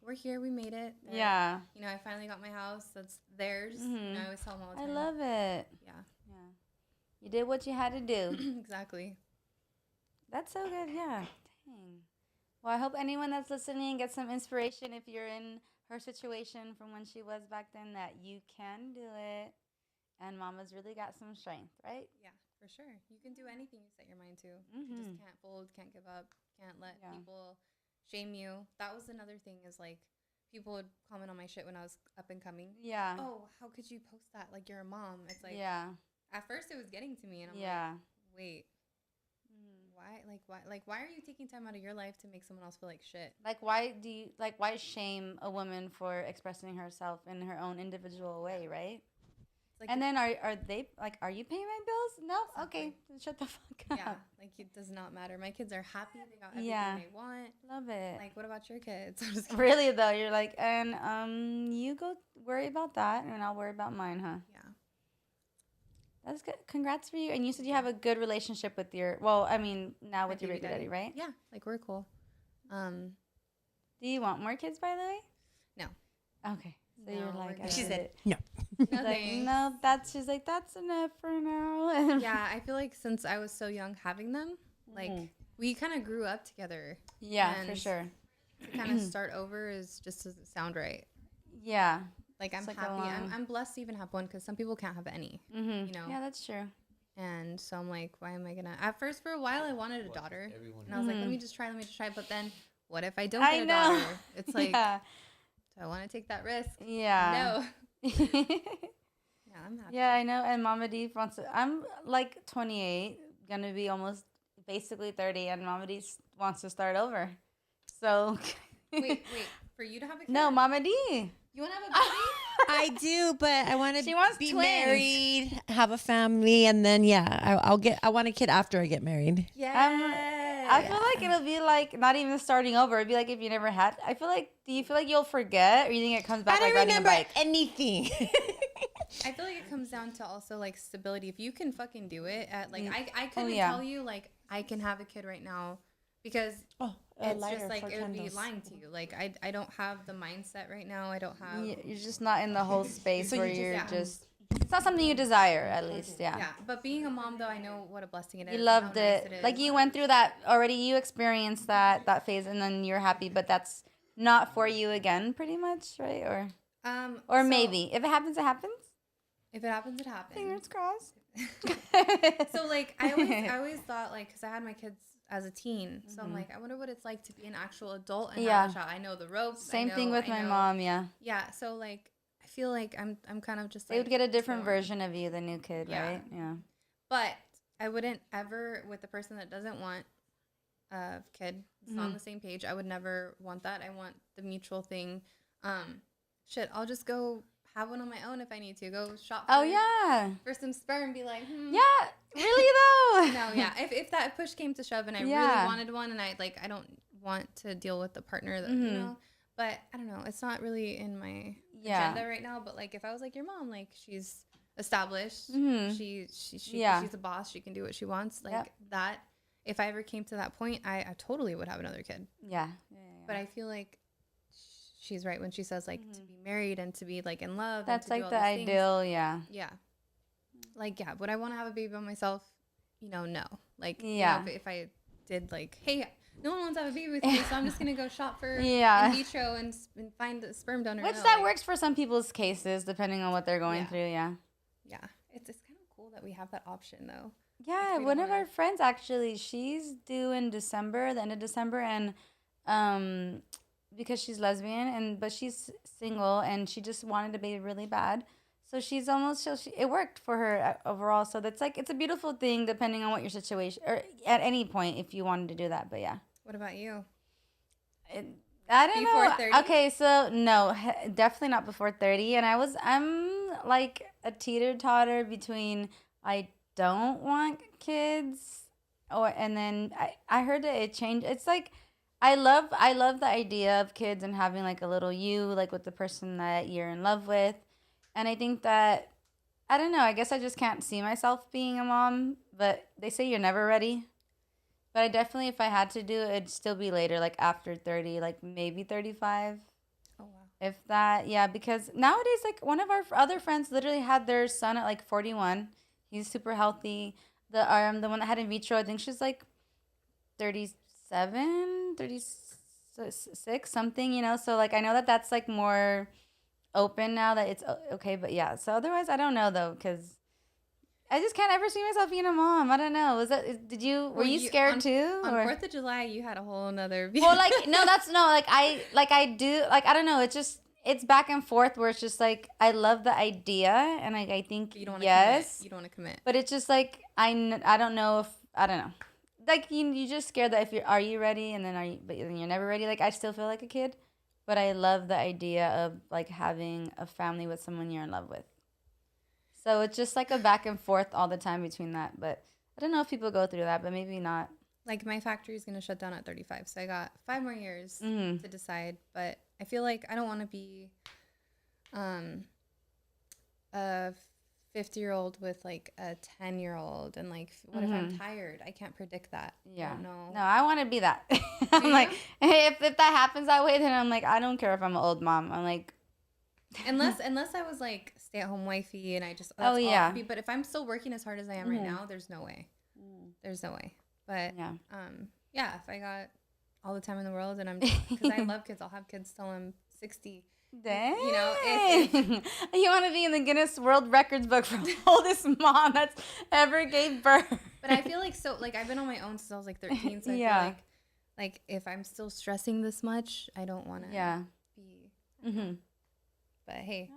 we're here. We made it. Yeah. You know, I finally got my house. That's theirs. You know, I always tell them all the time. I love it. Yeah. Yeah. You did what you had to do. Exactly. That's so good. Yeah. Dang. Well, I hope anyone that's listening gets some inspiration if you're in her situation from when she was back then, that you can do it. And Mama's really got some strength, right? Yeah, for sure. You can do anything you set your mind to. You just can't fold, can't give up, can't let people shame you. That was another thing is like people would comment on my shit when I was up and coming. Yeah. Oh, how could you post that? Like, you're a mom. It's like, yeah. At first it was getting to me, and I'm like, wait, why are you taking time out of your life to make someone else feel like shit? Like, why shame a woman for expressing herself in her own individual way, right? Like, and then are they like, are you paying my bills? No? Exactly. Okay. Shut the fuck up. Yeah, like, it does not matter. My kids are happy. They got everything they want. Love it. Like, what about your kids? Really, though? You're like, and you go worry about that, and I'll worry about mine, huh? Yeah. That's good. Congrats for you. And you said you have a good relationship with your, well, I mean, now with your baby daddy, right? Yeah, like, we're cool. Do you want more kids, by the way? No. Okay. So you're like, she said, no. She's like, that's enough for now. Yeah, I feel like since I was so young having them, like, we kind of grew up together. Yeah, for sure. To kind of start over just doesn't sound right. Yeah. Like, I'm happy. I'm blessed to even have one, because some people can't have any, you know? Yeah, that's true. And so I'm like, why am I going to? At first, for a while, I wanted a daughter. And I was like, let me just try. But then, what if I don't get a daughter? It's like, do I want to take that risk? Yeah. No. Yeah, I'm happy. Yeah, I know. And Mama D wants to, I'm like 28, going to be almost basically 30, and Mama D wants to start over. So. Wait. For you to have a kid? No, Mama D. You want to have a baby? I do, but I want to be twins. married, have a family, and then I want a kid after I get married. Yeah. I feel like it'll be like not even starting over. It'd be like if you never had. I feel like. Do you feel like you'll forget, or you think it comes back? I don't like remember riding a bike? anything. I feel like it comes down to also like stability. If you can fucking do it, I couldn't tell you like I can have a kid right now, because it's just like it would be lying to you. Like I don't have the mindset right now. I don't have. You're just not in the whole space where you're just. It's not something you desire, at least. Yeah. Yeah, but being a mom, though, I know what a blessing it is. You loved it. Nice Like, you went through that already. You experienced that phase, and then you're happy. But that's not for you again, pretty much, right? Or maybe if it happens, it happens. If it happens, it happens. Fingers crossed. So like I always thought, like, because I had my kids as a teen, so I'm like, I wonder what it's like to be an actual adult and have a child. I know the ropes. Same thing with my mom. Yeah. Yeah. So like, I feel like I'm kind of just like, they would get a different version of you, the new kid, right? Yeah. But I wouldn't ever, with the person that doesn't want a kid, it's not on the same page. I would never want that. I want the mutual thing. I'll just go have one on my own if I need to. Go shop for some sperm. Be like, yeah, really though. No, yeah. If that push came to shove and I really wanted one, and I don't want to deal with the partner that, you know. But I don't know. It's not really in my agenda right now. But like, if I was like your mom, like, she's established, she's a boss. She can do what she wants. Like that. If I ever came to that point, I totally would have another kid. Yeah. But I feel like she's right when she says, like, to be married and to be, like, in love. That's, and to like, do all the these ideal, things. Yeah. Like, yeah, would I want to have a baby by myself? You know, no. Like, you know, if I did, like, hey, no one wants to have a baby with me, so I'm just going to go shop for in vitro and find a sperm donor. Which that works for some people's cases, depending on what they're going through, Yeah. It's kind of cool that we have that option, though. Yeah, one of our friends, actually, she's due in December, the end of December, and because she's lesbian, but she's single, and she just wanted a baby really bad. So she's it worked for her overall. So that's like, it's a beautiful thing depending on what your situation, or at any point if you wanted to do that. But yeah. What about you? I don't know. Before 30? Okay, so no, definitely not before 30. And I'm like a teeter-totter between I don't want kids, and then I heard that it changed. It's like, I love the idea of kids and having like a little you, like with the person that you're in love with. And I think that, I don't know, I guess I just can't see myself being a mom, but they say you're never ready. But I definitely, if I had to do it, it'd still be later, like after 30, like maybe 35. Oh, wow. If that, yeah, because nowadays, like, one of our other friends literally had their son at like 41. He's super healthy. The one that had in vitro, I think she's like 37, 36, something, you know? So, like, I know that that's, like, more open now that it's okay, but yeah. So, otherwise, I don't know, though, because I just can't ever see myself being a mom. I don't know. Were you scared too? On 4th of July, you had a whole nother view. Well, I don't know. It's back and forth where it's just like, I love the idea. And I think, you don't yes. You don't want to commit. But it's just like, I don't know. Like, you just scared that are you ready? And then but then you're never ready. Like, I still feel like a kid. But I love the idea of like having a family with someone you're in love with. So it's just like a back and forth all the time between that. But I don't know if people go through that, but maybe not. Like, my factory is going to shut down at 35. So I got 5 more years to decide. But I feel like I don't want to be a 50-year-old with like a 10-year-old. And like, what if I'm tired? I can't predict that. Yeah. No, I want to be that. I'm like, hey, if that happens that way, then I'm like, I don't care if I'm an old mom. I'm like, unless I was like stay-at-home wifey and I just but if I'm still working as hard as I am right now, there's no way. There's no way. But if I got all the time in the world and I'm because I love kids, I'll have kids till I'm 60. Dang. You know, if you want to be in the Guinness World Records book for oldest mom that's ever gave birth. But I feel like I've been on my own since I was like 13, so I feel like if I'm still stressing this much, I don't want to be. But hey,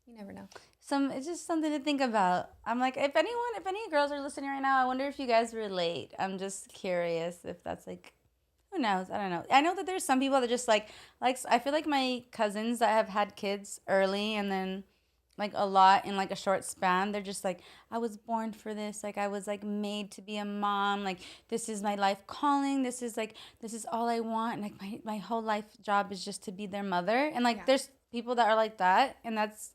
you never know. It's just something to think about. I'm like, if any girls are listening right now, I wonder if you guys relate. I'm just curious if that's like, who knows? I don't know. I know that there's some people that just like I feel like my cousins that have had kids early and then like a lot in like a short span, they're just like, I was born for this. Like I was like made to be a mom. Like this is my life calling. This is all I want. And like my whole life job is just to be their mother. And like there's people that are like that, and that's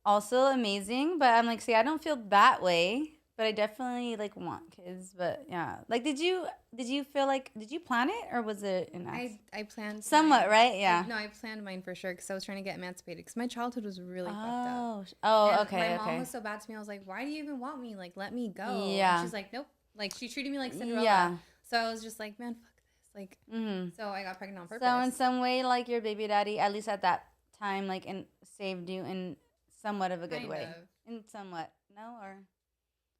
also amazing. But I'm like, see, I don't feel that way, but I definitely like want kids. But yeah, like, did you feel like, did you plan it or was it an accident? I planned somewhat, mine. right? Yeah. I planned mine for sure because I was trying to get emancipated because my childhood was really fucked up. Oh, okay. My mom was so bad to me. I was like, why do you even want me? Like, let me go. Yeah. And she's like, nope. Like, she treated me like Cinderella. Yeah. So I was just like, man, fuck this. Like, so I got pregnant on purpose. So in some way, like your baby daddy, at least at that time, like, and saved you in somewhat of a good way. In somewhat, no, or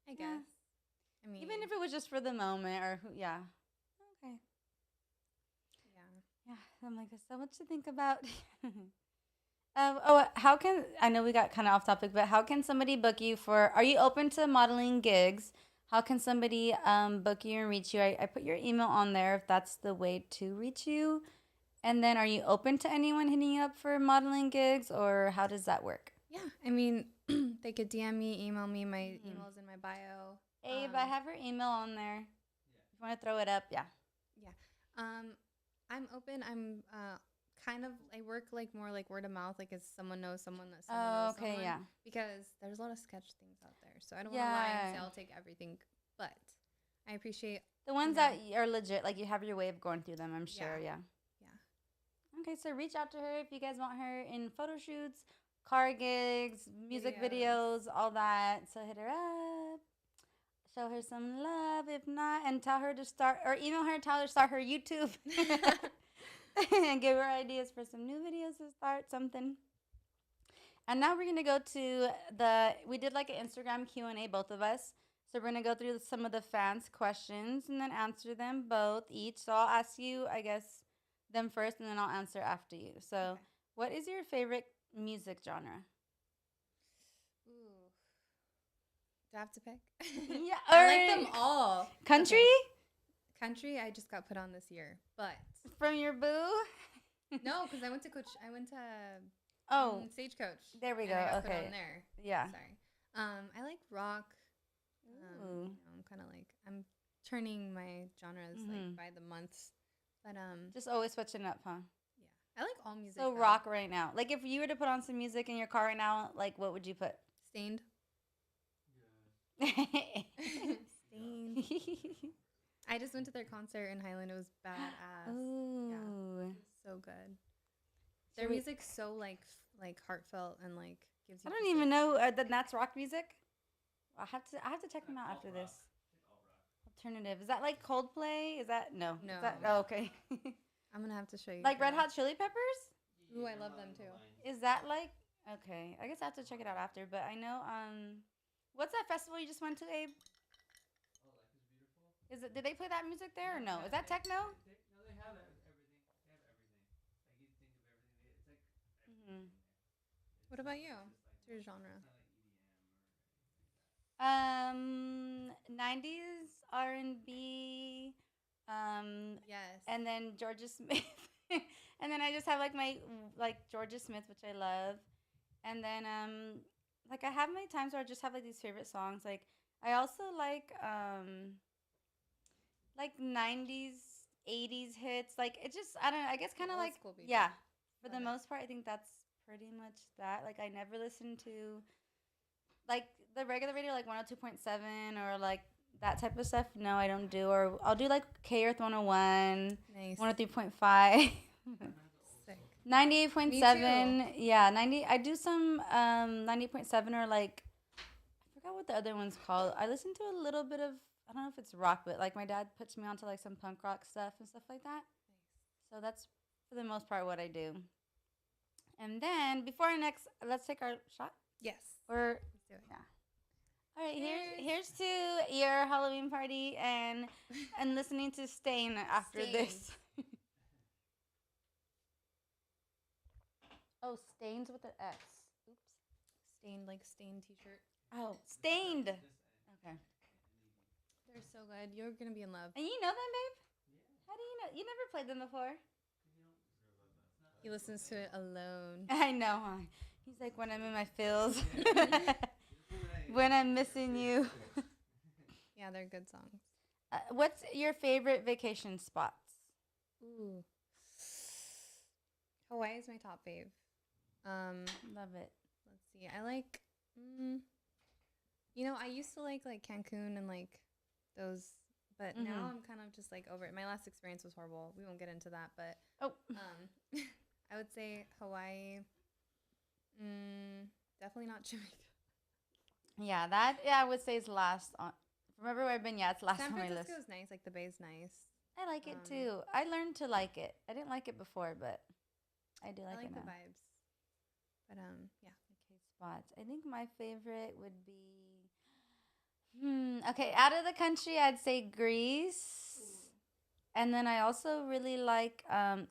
I guess. I mean, even if it was just for the moment, or okay. Yeah, I'm like, there's so much to think about. How can, I know we got kind of off topic, but how can somebody book you are you open to modeling gigs? How can somebody book you and reach you? I put your email on there if that's the way to reach you. And then are you open to anyone hitting you up for modeling gigs, or how does that work? Yeah, I mean, they could DM me, email me. My email's in my bio. Abe, I have her email on there. If you want to throw it up, yeah. Yeah. I'm open. I'm I work like more like word of mouth, like if someone knows someone that someone knows someone. Yeah. Because there's a lot of sketch things out there. So I don't want to lie and say I'll take everything. But I appreciate the ones that are legit, like you have your way of going through them, I'm sure, yeah. Okay, so reach out to her if you guys want her in photo shoots, car gigs, music videos, all that. So hit her up. Show her some love, if not, and tell her to start, or email her, tell her to start her YouTube. And give her ideas for some new videos to start, something. And now we're going to go to we did like an Instagram Q&A, both of us. So we're going to go through some of the fans' questions and then answer them both each. So I'll ask you, I guess, them first, and then I'll answer after you. So what is your favorite music genre? Ooh. Do I have to pick? Yeah, I like them all. Country? Okay. Country, I just got put on this year, but from your boo? No, because I went to Stagecoach. There we go. And I got okay. put on there. Yeah. Sorry. I like rock. I'm kind of like I'm turning my genres like by the months, but just always switching up, huh? Yeah, I like all music. So rock right now. Like if you were to put on some music in your car right now, like what would you put? Stained. Stained. I just went to their concert in Highland. It was badass. Ooh. Yeah, it was so good. Their music's so like heartfelt and like gives you. I don't even know that that's rock music. I have to check them out after this. Alternative, is that like Coldplay? Is that no? No. Okay. I'm gonna have to show you. Like Red Hot Chili Peppers? Ooh, I love them too. Is that like okay? I guess I have to check it out after. But I know What's that festival you just went to, Abe? Oh, Life is Beautiful. Is it? Did they play that music there or no? Is that They, techno? no, they have everything. They have everything. Like you think of everything. It's like everything there. What about you? Just like, What's your genre? It's not like EDM or anything like that. 90s R&B, Yes. and then Georgia Smith, and then I just have like my like Georgia Smith, which I love, and then like I have my times where I just have like these favorite songs. Like I also like 90s, 80s hits. Like it just I don't know. I guess kind of like school people. yeah. For the Okay. most part, I think that's pretty much that. Like I never listen to like the regular radio, like 102.7 or like that type of stuff. No, I don't do. Or I'll do like K Earth 101, Nice. 103.5. Sick. 98.7. Yeah, 90. I do some 90.7 or like I forgot what the other one's called. I listen to a little bit of I don't know if it's rock, but like my dad puts me onto like some punk rock stuff and stuff like that. Nice. So that's for the most part what I do. And then before our next, let's take our shot. Yes. Or Let's do it. yeah. All right, here's to your Halloween party and listening to Stain after Stain. this. Oh, Stains with an S. Oops. Stained, like stained t-shirt. Oh, Stained. Okay. They're so good. You're gonna be in love. And you know them, babe? Yeah. How do you know? You never played them before. He listens to it alone. I know, huh? He's like, when I'm in my feels. When I'm missing you. Yeah, they're good songs. What's your favorite vacation spots? Ooh. Hawaii is my top fave. Love it. Let's see. I like, you know, I used to like Cancun and like those, but now I'm kind of just like over it. My last experience was horrible. We won't get into that, but I would say Hawaii. Definitely not Jamaica. Yeah, that I would say is last on. From everywhere I've been, yeah, it's last San on my list. Francisco is nice. Like the bay's nice. I like it too. I learned to like it. I didn't like it before, but I do like it now. The vibes. But yeah. Okay, spots. I think my favorite would be. Okay, out of the country, I'd say Greece. And then I also really like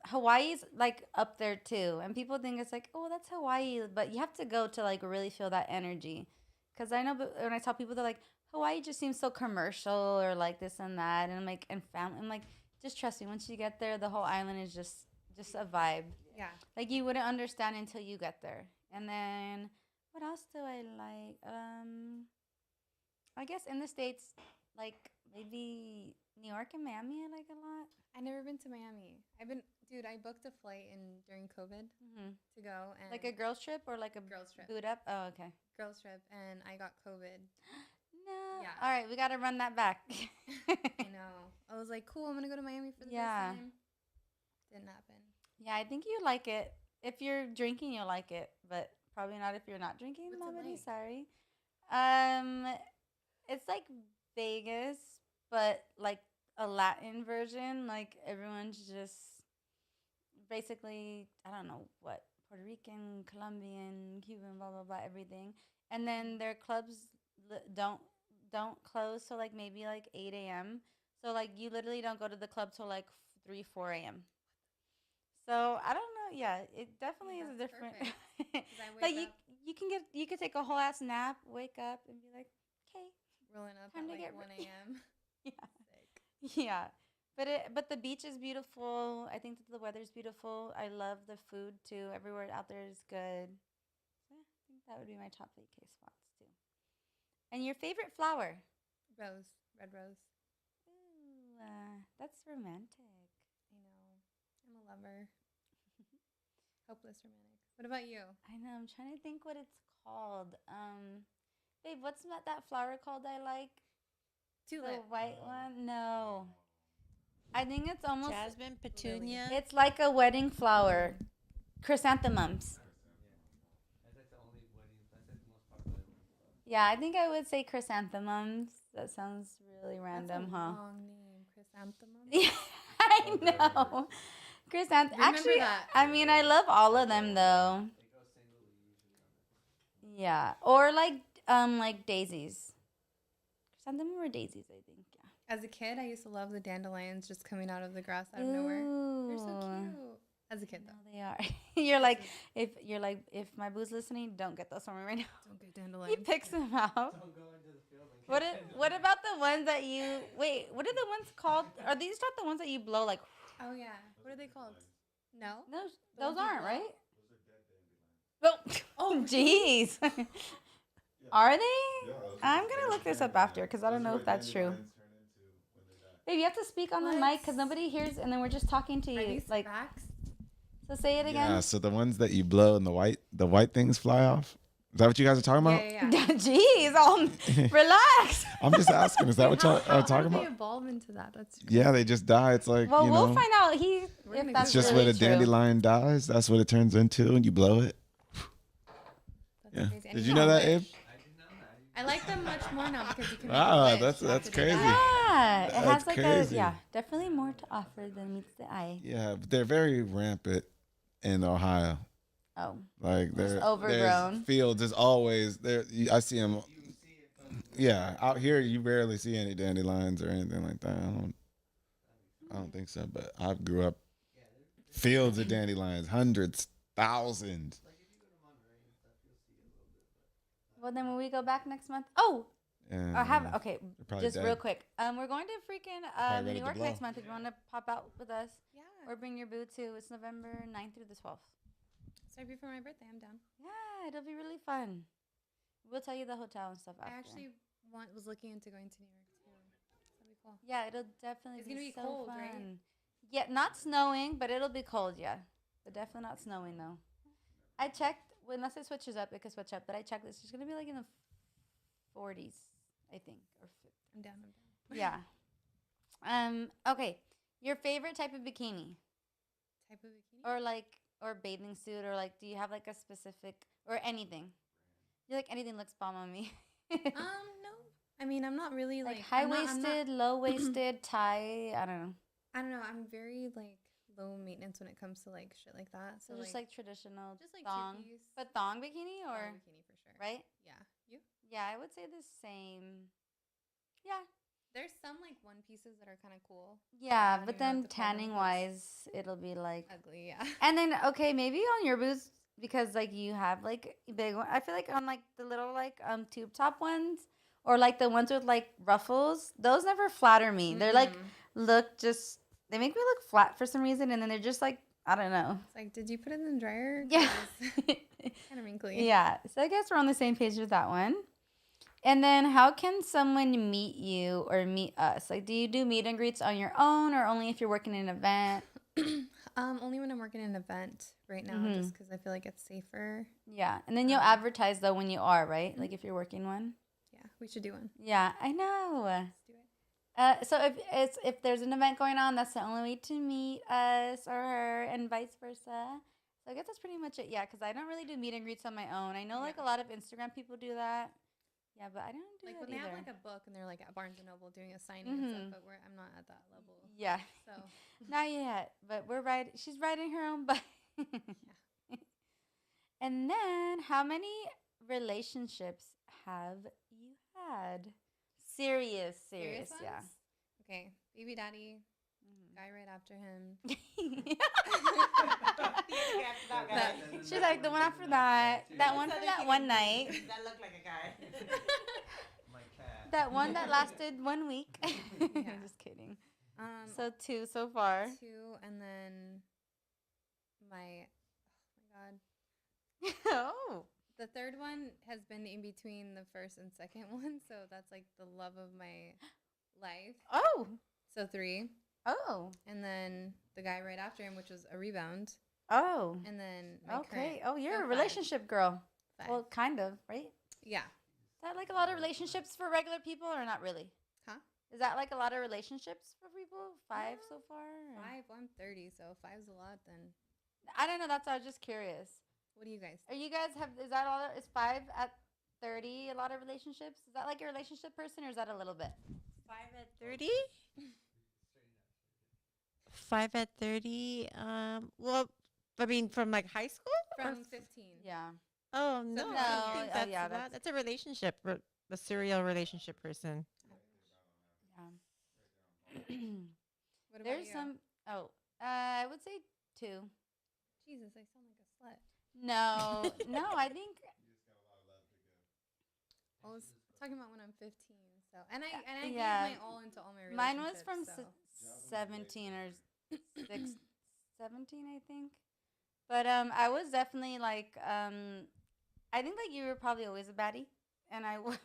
Hawaii's like up there too. And people think it's like, oh, that's Hawaii, but you have to go to like really feel that energy. Because I know when I tell people, they're like, Hawaii just seems so commercial or like this and that, and I'm like, and family. I'm like, just trust me. Once you get there, the whole island is just a vibe. Yeah. Like you wouldn't understand until you get there. And then what else do I like? I guess in the States, like maybe New York and Miami, I like a lot. I've never been to Miami. I booked a flight during COVID to go. And like a girls trip or like a girls trip. Boot up? Oh, okay. Girls trip, and I got COVID. No. Yeah. All right, we got to run that back. I know. I was like, cool, I'm going to go to Miami for the first time. Didn't happen. Yeah, I think you like it. If you're drinking, you'll like it, but probably not if you're not drinking. What's it like? Sorry. It's like Vegas, but like a Latin version. Like everyone's just basically, I don't know what, Puerto Rican, Colombian, Cuban, blah blah blah, everything. And then their clubs don't close till like maybe like 8 a.m. So like you literally don't go to the club till like 3-4 a.m. So I don't know. Yeah, it definitely is a different. Like you could take a whole ass nap, wake up, and be like, okay, rolling up time at to like get 1 a.m. Yeah, Sick. yeah. But the beach is beautiful. I think that the weather's beautiful. I love the food too. Everywhere out there is good. So yeah, I think that would be my top vacay spots too. And your favorite flower? Rose, red rose. Ooh, that's romantic. I know. I'm a lover. Hopeless romantic. What about you? I know. I'm trying to think what it's called. Babe, what's that flower called I like? Tulip. The white one? No. I think it's almost Jasmine, petunia. It's like a wedding flower. Chrysanthemums. That's like the only wedding. That's like the most popular one. Yeah, I think I would say chrysanthemums. That sounds really random, That's a huh? long name. Chrysanthemum. Yeah, I know. Chrysanthemum. Actually, that. I mean, I love all of them though. They go singly usually on that. Yeah, or like daisies. Chrysanthemum or daisies, I think. Yeah. As a kid, I used to love the dandelions just coming out of the grass out of nowhere. They're so cute. As a kid, though. No, they are. If my boo's listening, don't get those for me right now. Don't get dandelions. He picks them out. Don't go into the field and get What about the ones that you wait? What are the ones called? Are these not the ones that you blow like? Oh yeah. What are they called? No. Those aren't right. Well, oh jeez. Are they? I'm gonna look this up after because I don't know if that's true. Babe, you have to speak on the mic because nobody hears, and then we're just talking to you. Like, facts? so say it again. Yeah, so the ones that you blow and the white things fly off. Is that what you guys are talking about? Yeah. Jeez, relax. I'm just asking. Is that what y'all are talking How do about? they evolve into that? That's Yeah, they just die. It's like, Well, you we'll know, find out. If that's it's just really when a true. dandelion dies, that's what it turns into, and you blow it. Yeah. amazing. Did you know that, Abe? I like them much more now because you can. Make Ah, a wish that's after they crazy. die. Yeah, it That's has like crazy. definitely more to offer than meets the eye. Yeah, but they're very rampant in Ohio. Oh, Like they're overgrown. there's fields is always there. I see them. Yeah, out here you rarely see any dandelions or anything like that. I don't think so. But I grew up fields of dandelions, hundreds, thousands. well then when we go back next month. Oh, And, okay. probably Just dead. real quick. We're going to freaking Probably ready New to York blow. next month. If you want to pop out with us Yeah. or bring your boo too, it's November 9th through the 12th. It's right before my birthday. I'm down. Yeah, it'll be really fun. We'll tell you the hotel and stuff I after. actually was looking into going to New York too. That'd be cool. Yeah, it'll definitely It's be gonna be so cold, fun. right? Yeah, not snowing, but it'll be cold, yeah. But definitely not snowing though. I checked, unless it switches up, it could switch up, but I checked it's just gonna be like in the 40s, I think. Or 50. I'm down. Yeah. Okay. Your favorite type of bikini? Type of bikini? Or bathing suit, or like do you have like a specific or anything? You like anything looks bomb on me. No. I mean, I'm not really like like high I'm not- waisted, low waisted, tie. I don't know. I don't know. I'm very like low maintenance when it comes to like shit like that. So just like traditional just like thong, two-piece. but thong bikini or bikini for sure. right? Yeah. You? Yeah, I would say the same. Yeah, There's some like one pieces that are kind of cool. yeah, I don't but even know then what to call them, tanning but wise, it'll be like. Ugly. Yeah. And then okay, maybe on your boots because like you have like big one. I feel like on like the little like tube top ones or like the ones with like ruffles, those never flatter me. They're like they make me look flat for some reason, and then they're just like I don't know. It's like, did you put it in the dryer? Yeah. Kind of wrinkly. Yeah. So I guess we're on the same page with that one. And then how can someone meet you or meet us? Like, do you do meet and greets on your own or only if you're working an event? Only when I'm working an event right now, just because I feel like it's safer. Yeah. And then you'll advertise, though, when you are, right? Like, if you're working one? Yeah, we should do one. Yeah, I know. Let's do it. So if there's an event going on, that's the only way to meet us or her and vice versa. So I guess that's pretty much it. Yeah, because I don't really do meet and greets on my own. I know, like, a lot of Instagram people do that. Yeah, but I don't do Like that when they either. have like a book and they're like at Barnes and Noble doing a signing and stuff, but I'm not at that level. Yeah. So Not yet, but she's riding her own bike. And then, how many relationships have you had? Serious, serious yeah. ones? Okay, baby daddy, guy right after him. She's like, the one after that, that one for that one night, That looked like a guy. My cat. that one that lasted 1 week. Yeah. I'm just kidding. So 2 so So far. 2, and then my Oh. the third one has been in between the first and second one, so that's like the love of my life. Oh. So 3, Oh. and then the guy right after him, which was a rebound, Oh. and then my Okay. current. Oh, you're So a 5. relationship girl. 5. Well, kind of, right? Yeah. Is that like a lot of relationships for regular people or not really? Huh? Is that like a lot of relationships for people? 5 so far? or- 5. Well, I'm 30, so 5's a lot. Then I don't know. That's why I was just curious. what do you guys? Are you guys is that all? Is 5 at 30 a lot of relationships? Is that like a relationship person or is that a little bit? 5 at 30? 5 at 30? Well, I mean, from like high school? From 15. Yeah. Oh no, No. I don't think Oh, that's yeah, that. That's a relationship, a serial relationship person. Yeah. What about There's you? some. Oh, I would say 2. Jesus, I sound like a slut. No, no, I think. I was talking about when I'm 15. So I Yeah. gave my all into all my Mine relationships. was from so. 17 or 17, I think. But I was definitely like I think like you were probably always a baddie, and I was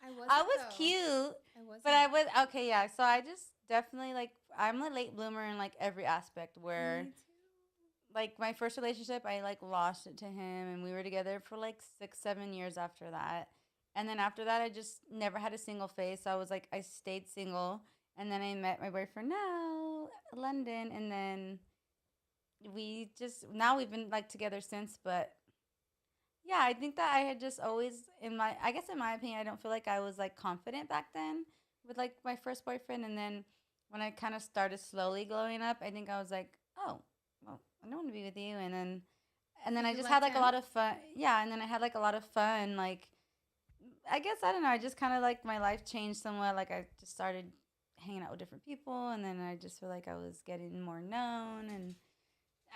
I wasn't. I was though. cute, I wasn't. but I was okay. Yeah, so I just definitely like I'm a late bloomer in like every aspect. Where Me too. like my first relationship, I like lost it to him, and we were together for like 6, 7 years after that. And then after that, I just never had a single phase. So I was like, I stayed single, and then I met my boyfriend now, London, and then we just now we've been like together since. But yeah, I think that I had just always I guess in my opinion, I don't feel like I was like confident back then with like my first boyfriend, and then when I kind of started slowly glowing up, I think I was like, oh, well, I don't want to be with you, and then So I you just had left like a him? lot of fun. Yeah, and then I had like a lot of fun. Like I guess I don't know. I just kind of like my life changed somewhat. Like I just started hanging out with different people, and then I just feel like I was getting more known, and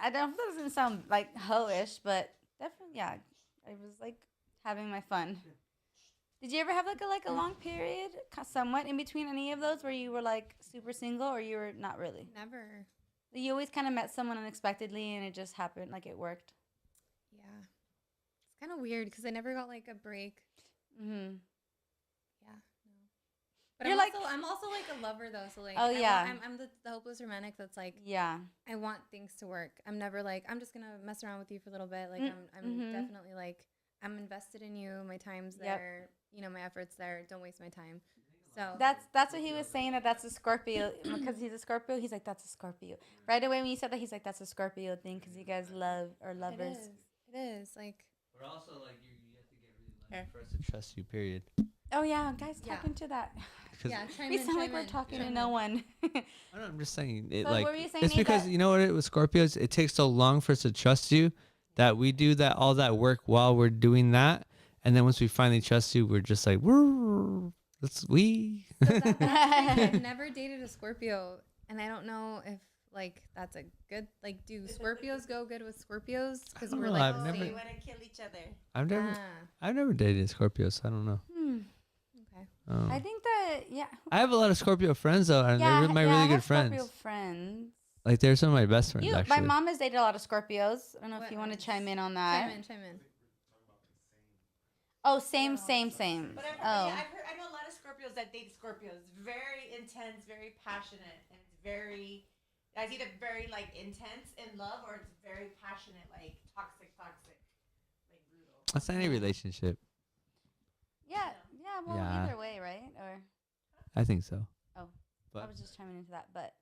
I don't. That doesn't sound like hoish, but definitely, yeah. I was like having my fun. Did you ever have like a long period, somewhat in between any of those, where you were like super single, or you were not really? Never. You always kind of met someone unexpectedly, and it just happened, like it worked. Yeah. It's kind of weird because I never got like a break. Mm-hmm. Yeah. No. But You're like, I'm also like a lover though. So like, oh yeah, I'm the hopeless romantic that's like, yeah, I want things to work. I'm never like, I'm just gonna mess around with you for a little bit. Like I'm mm-hmm. definitely like, I'm invested in you. My time's there. You know, my effort's there. Don't waste my time. So That's what he was saying, that's a Scorpio, because he's a Scorpio. He's like, that's a Scorpio. Right away when you said that, he's like, that's a Scorpio thing, because you guys love or lovers. It is like. But also, like, you have to get really lucky for us to trust you, period. Oh yeah, guys, talking to that. Yeah, We sound like we're talking to no one. I know, I'm just saying it. So Like, what were you saying, it's because you know what it with Scorpios. It takes so long for us to trust you that we do that all that work while we're doing that, and then once we finally trust you, we're just like, let's we. So I've never dated a Scorpio, and I don't know if like that's a good like. Do Scorpios go good with Scorpios? Because we're like, you want to kill each other. I've never dated a Scorpio, so I don't know. Okay. I think that I have a lot of Scorpio friends though, and they're my really good friends. Scorpio friends. Like they're some of my best friends. Actually, My mom has dated a lot of Scorpios. I don't know if you want to chime in on that. Chime in. Oh, same. But Oh. I know a lot of Scorpios that date Scorpios. Very intense, very passionate, and it's either very like intense in love or it's very passionate, like toxic, like brutal. that's any relationship. Yeah. Well, Yeah. either way, right? Or I think so. I But was just chiming into that, but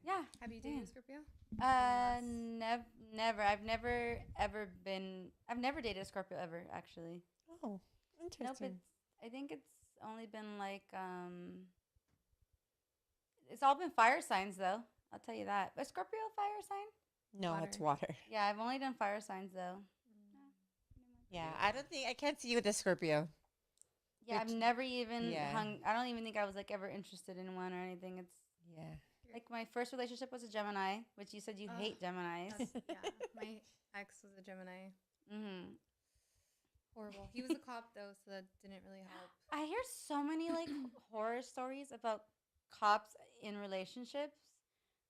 yeah. Have you dated a Scorpio? Never. I've never dated a Scorpio ever, actually. Oh, Nope. interesting. I think it's only been like it's all been fire signs though. I'll tell you that. A Scorpio fire sign? No, it's water. Yeah, I've only done fire signs though. Yeah, I can't see you with a Scorpio. Yeah, I've never even Yeah. hung. I don't even think I was like ever interested in one or anything. It's Yeah. like my first relationship was a Gemini, which you said you hate Geminis. Yeah, my ex was a Gemini. Mm-hmm. Horrible. He was a cop though, so that didn't really help. I hear so many like horror stories about cops in relationships,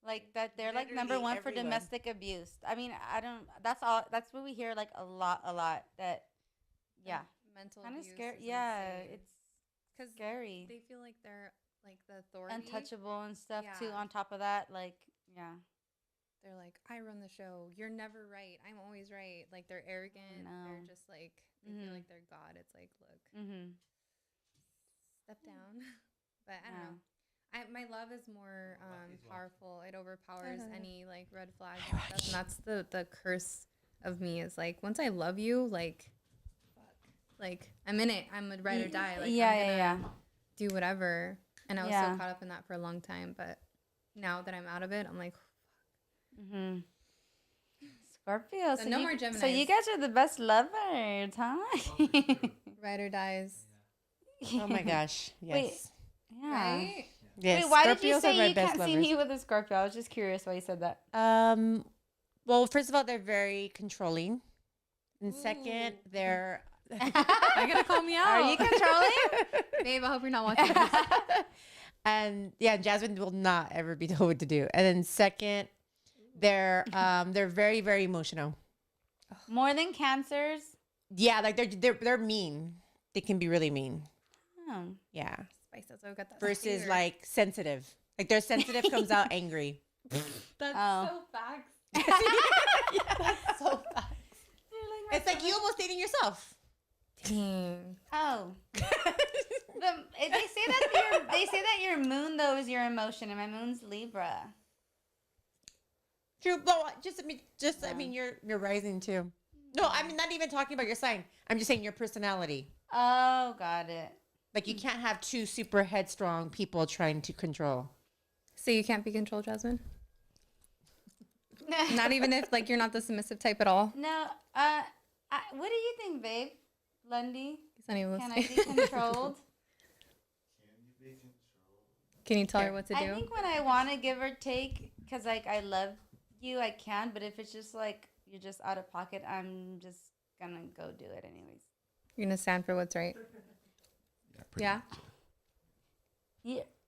like that they're like number Literally one for everyone. domestic abuse. I mean, I don't. That's all. That's what we hear like a lot. That yeah, Mental kind of abuse. scary. is Yeah, insane. it's 'Cause scary, they feel like they're like the authority. untouchable and stuff too. Yeah. On top of that, like yeah, They're like, I run the show. You're never right. I'm always right. Like they're arrogant. no. They're just like they feel like they're God. It's like, look, step down. But I don't know. My love is more powerful. It overpowers any like red flag and stuff. And that's the curse of me is like once I love you, like fuck. Like I'm in it. I'm a ride or die. Like I'm gonna do whatever. And I was so caught up in that for a long time. But now that I'm out of it, I'm like Scorpio. So no more So you Geminis. guys are the best lovers, huh? Ride or dies. Oh my gosh. Yes. Wait. Yeah. Right? Yes. Wait, why did you Scorpios are say my you best can't see lovers. me with a Scorpio? I was just curious why you said that. Well, first of all, they're very controlling. And second, they're I gotta call me out. Are you controlling? Babe, I hope you're not watching this. and yeah, Jasmine will not ever be told what to do. And then second, they're very, very emotional. More than Cancers? Yeah, like they're mean. They can be really mean. Oh. Yeah. Spices. I've got that. Versus finger. like sensitive. Like their sensitive comes out angry. That's Oh. so facts. That's so facts. It's like you almost dating yourself. Dang. Oh. They say that your moon though is your emotion, and my moon's Libra. True, but I mean, you're rising too. No, I mean not even talking about your sign. I'm just saying your personality. Oh, got it. Like you can't have two super headstrong people trying to control. So you can't be controlled, Jasmine? Not even if like you're not the submissive type at all? No. What do you think, babe? Lundy? He's not even Can I listening. be controlled? Can you tell her what to do? I think when I want to give or take, because like I love you, I can. But if it's just like you're just out of pocket, I'm just gonna go do it anyways. You're gonna stand for what's right. Yeah.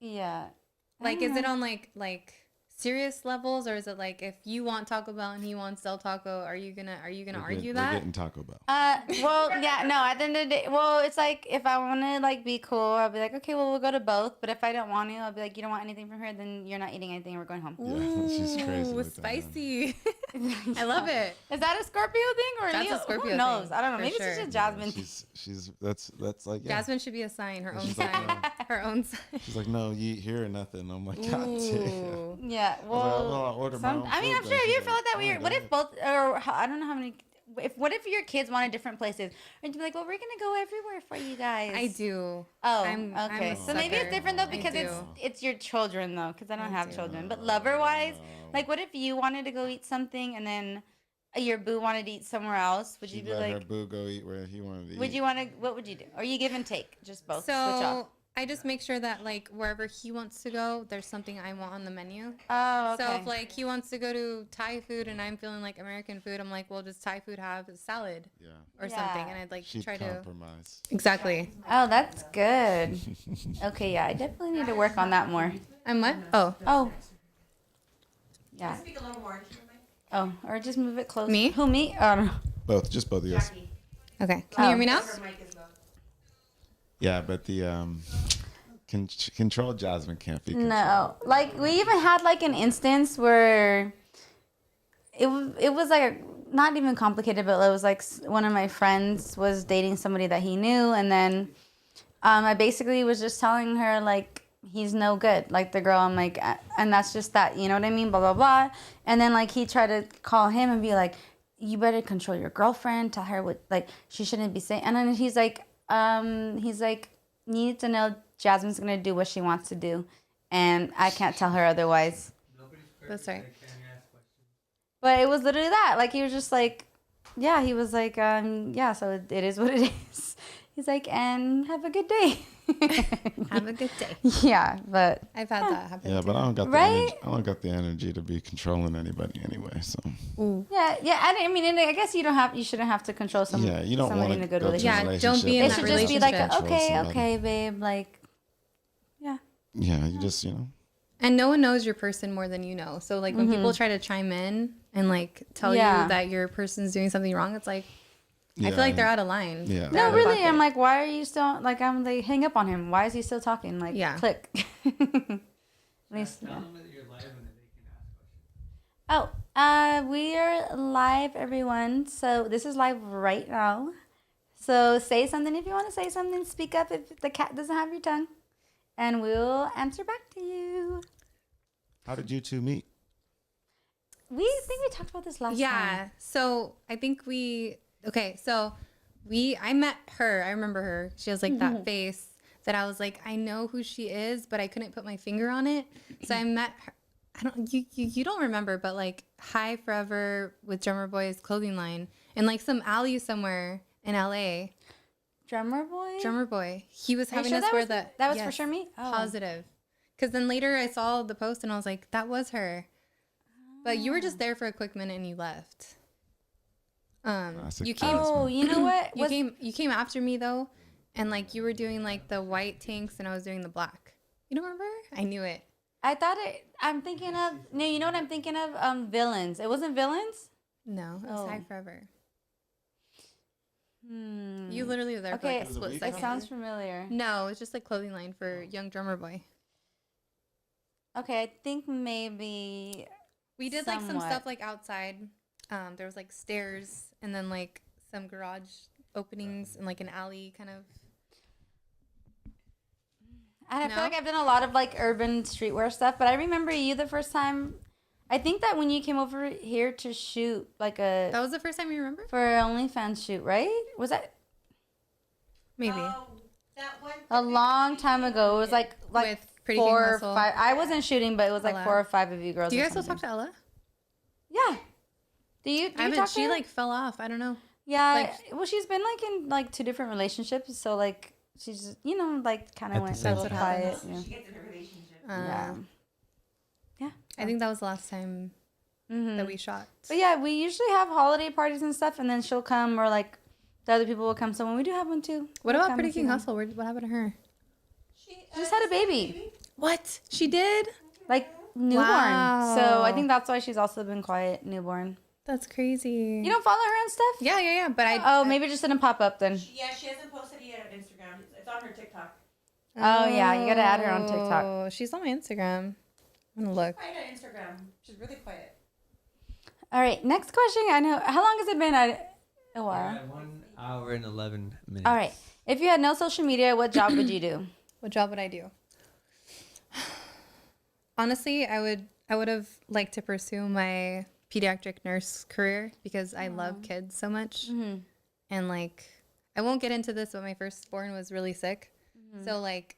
Yeah. Like, is it on like serious levels, or is it like if you want Taco Bell and he wants Del Taco, are you gonna argue We're that? getting Taco Bell. Well, yeah, no. At the end of the day, well, it's like if I want to like be cool, I'll be like, okay, well, we'll go to both. But if I don't want to, I'll be like, you don't want anything from her, then you're not eating anything. We're going home. Yeah, she's crazy. Ooh, like that, spicy. I love it. Is that a Scorpio thing or That's a Leo? Scorpio Who knows? thing, I don't know. for Maybe sure. it's just a Yeah, Jasmine. she's that's like yeah. Jasmine should be a sign, her own She's like, sign, no. her own sign. She's like, no, you eat here or nothing. I'm like, God damn. Ooh. Yeah. I was like, well, Well, I'll order my own I mean, food, I'm but sure she's you like, feel like that oh, weird. What damn. if both, or I don't know how many. What if your kids wanted different places? And you'd be like, well, we're gonna go everywhere for you guys. I do. Oh, I'm okay. a So maybe it's sucker. different though I because do. it's your children though, because I don't have do. children. But lover wise, like, what if you wanted to go eat something and then your boo wanted to eat somewhere else? Would you She'd be let her like, boo go eat where he wanted to eat. would you want to? What would you do? Or you give and take, just both switch off? So I just make sure that like wherever he wants to go, there's something I want on the menu. Oh, okay. So if like he wants to go to Thai food and I'm feeling like American food, I'm like, well, does Thai food have a salad Yeah. or something? Yeah. And I'd like She'd try to compromise. exactly. Oh, that's good. Okay, yeah, I definitely need to work on that more. I'm what? Oh, Oh. Yeah. Speak a little more. Oh, or just move it closer. Me? Who, me? Oh, no. Just both of us. okay. Can you hear me now? Yeah, but the control Jasmine can't be controlled. No. Like, we even had, like, an instance where it was, like, not even complicated, but it was, like, one of my friends was dating somebody that he knew, and then I basically was just telling her, like, he's no good. Like, the girl, I'm like, and that's just that, you know what I mean? Blah, blah, blah. And then, like, he tried to call him and be like, you better control your girlfriend. Tell her what, like, she shouldn't be saying. And then he's like, you need to know Jasmine's going to do what she wants to do. And I can't tell her otherwise. That's right. But it was literally that. Like, he was just like, yeah, he was like, yeah, so it is what it is. He's like, and have a good day. Have a good day. Yeah, but I've had that happen. Yeah, too. but I don't got the Right? energy. I don't got the energy to be controlling anybody anyway. So yeah. I mean, and I guess you shouldn't have to control yeah, you don't somebody want in to a good go to a relationship. Yeah, relationship. don't be in It that should just be like, relationship. okay, Control okay, babe, like, yeah. Yeah, you just And no one knows your person more than you know. So like when people try to chime in and like tell Yeah. you that your person's doing something wrong, it's like I yeah, feel like they're out of line. Yeah. They're No, out of really, pocket. I'm like, why are you still, like, I'm like, hang up on him. Why is he still talking? Like, Yeah. click. At least, yeah. Oh, we are live, everyone. So this is live right now. So say something if you want to say something. Speak up if the cat doesn't have your tongue, and we'll answer back to you. How did you two meet? We think we talked about this last time. Yeah. So I think I met her. I remember her. She has like that face that I was like, I know who she is, but I couldn't put my finger on it. So I met her. I don't you don't remember, but like High Forever with Drummer Boy's clothing line in like some alley somewhere in LA. Drummer Boy? Drummer Boy. He was Are you having sure us that wear was, the that was for yes, sure me? Oh. positive. Because then later I saw the post and I was like, that was her. But you were just there for a quick minute and you left. You came. Oh, you know what? You came after me though, and like you were doing like the white tanks and I was doing the black. You don't remember? I knew it. I thought it. I'm thinking of. No, you know what I'm thinking of? Villains. It wasn't Villains? No, it was Oh. High Forever. Hmm. You literally were there for Okay, like a split it second. sounds familiar. No, it's just like clothing line for young drummer boy. Okay, I think maybe. We did like some Somewhat. stuff like outside. There was like stairs and then like some garage openings and like an alley kind of. I No? feel like I've done a lot of like urban streetwear stuff, but I remember you the first time. I think that when you came over here to shoot like That was the first time you remember? for an OnlyFans shoot, right? Was that Maybe. That one. a long time ago? It was like With Pretty 4 King or Hustle. 5. I wasn't shooting, but it was like Ella. 4 or 5 of you girls. Do you or guys still talk something. to Ella? Yeah. Do you? I Do you haven't. talk to She her? like fell off. I don't know. Yeah. like- Well, she's been like in like 2 different relationships, so like she's just, like kind At of the went a same little time. quiet. That's Yeah. what she gets in a relationship. Yeah. Yeah. I think that was the last time Mm-hmm. that we shot. But yeah, we usually have holiday parties and stuff, and then she'll come, or like the other people will come. So when we do have one too. What we'll about come Pretty and see King them. Hustle? What happened to her? She Just had a baby, What? She did? like newborn. Wow. So I think that's why she's also been quiet, newborn. That's crazy. You don't follow her and stuff? Yeah. But I. Oh, maybe it just didn't pop up then. She hasn't posted yet on Instagram. It's on her TikTok. Oh, yeah, you gotta add her on TikTok. Oh, she's on my Instagram. I'm gonna look. Quiet on Instagram. She's really quiet. All right, next question. I know. How long has it been? A while. 1 hour and 11 minutes. All right. If you had no social media, what job would you do? What job would I do? Honestly, I would have liked to pursue my pediatric nurse career because I love kids so much. Mm-hmm. And like I won't get into this, but my firstborn was really sick. So like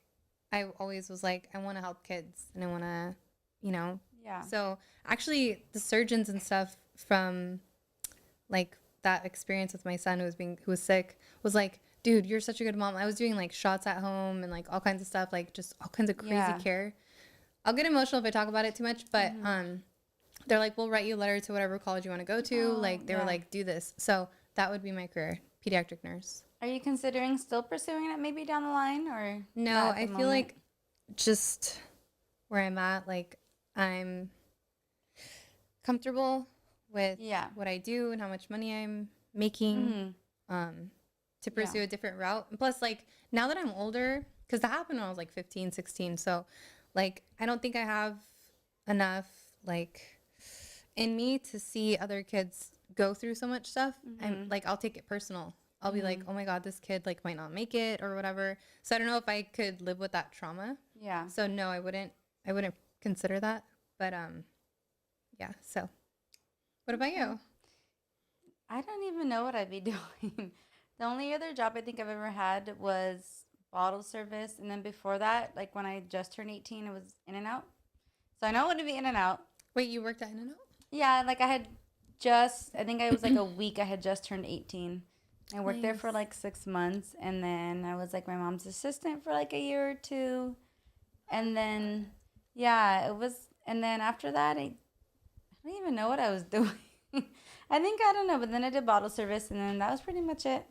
I always was like I want to help kids and I want to, Yeah. So actually the surgeons and stuff from like that experience with my son who was sick was like, dude, you're such a good mom. I was doing like shots at home and like all kinds of stuff, like just all kinds of crazy Yeah. care. I'll get emotional if I talk about it too much, but they're like, we'll write you a letter to whatever college you want to go to. Like they were yeah. like, do this. So that would be my career, pediatric nurse. Are you considering still pursuing it maybe down the line or No, not at the I feel moment? like just where I'm at, like I'm comfortable with Yeah. what I do and how much money I'm making to pursue a different route. And plus, like now that I'm older, because that happened when I was like 15, 16. So like, I don't think I have enough like in me to see other kids go through so much stuff. I'm like, I'll take it personal. I'll be like, oh my God, this kid like might not make it or whatever. So I don't know if I could live with that trauma. Yeah. So no, I wouldn't consider that. But yeah. So what about you? I don't even know what I'd be doing. The only other job I think I've ever had was bottle service. And then before that, like when I just turned 18, it was In-N-Out. So I know it would be In-N-Out. Wait, you worked at In-N-Out? Yeah, like I think it was like a week I had just turned 18. I worked there for like 6 months. And then I was like my mom's assistant for like a year or two. And then, yeah, it was, and then after that, I don't even know what I was doing. I don't know, but then I did bottle service and then that was pretty much it.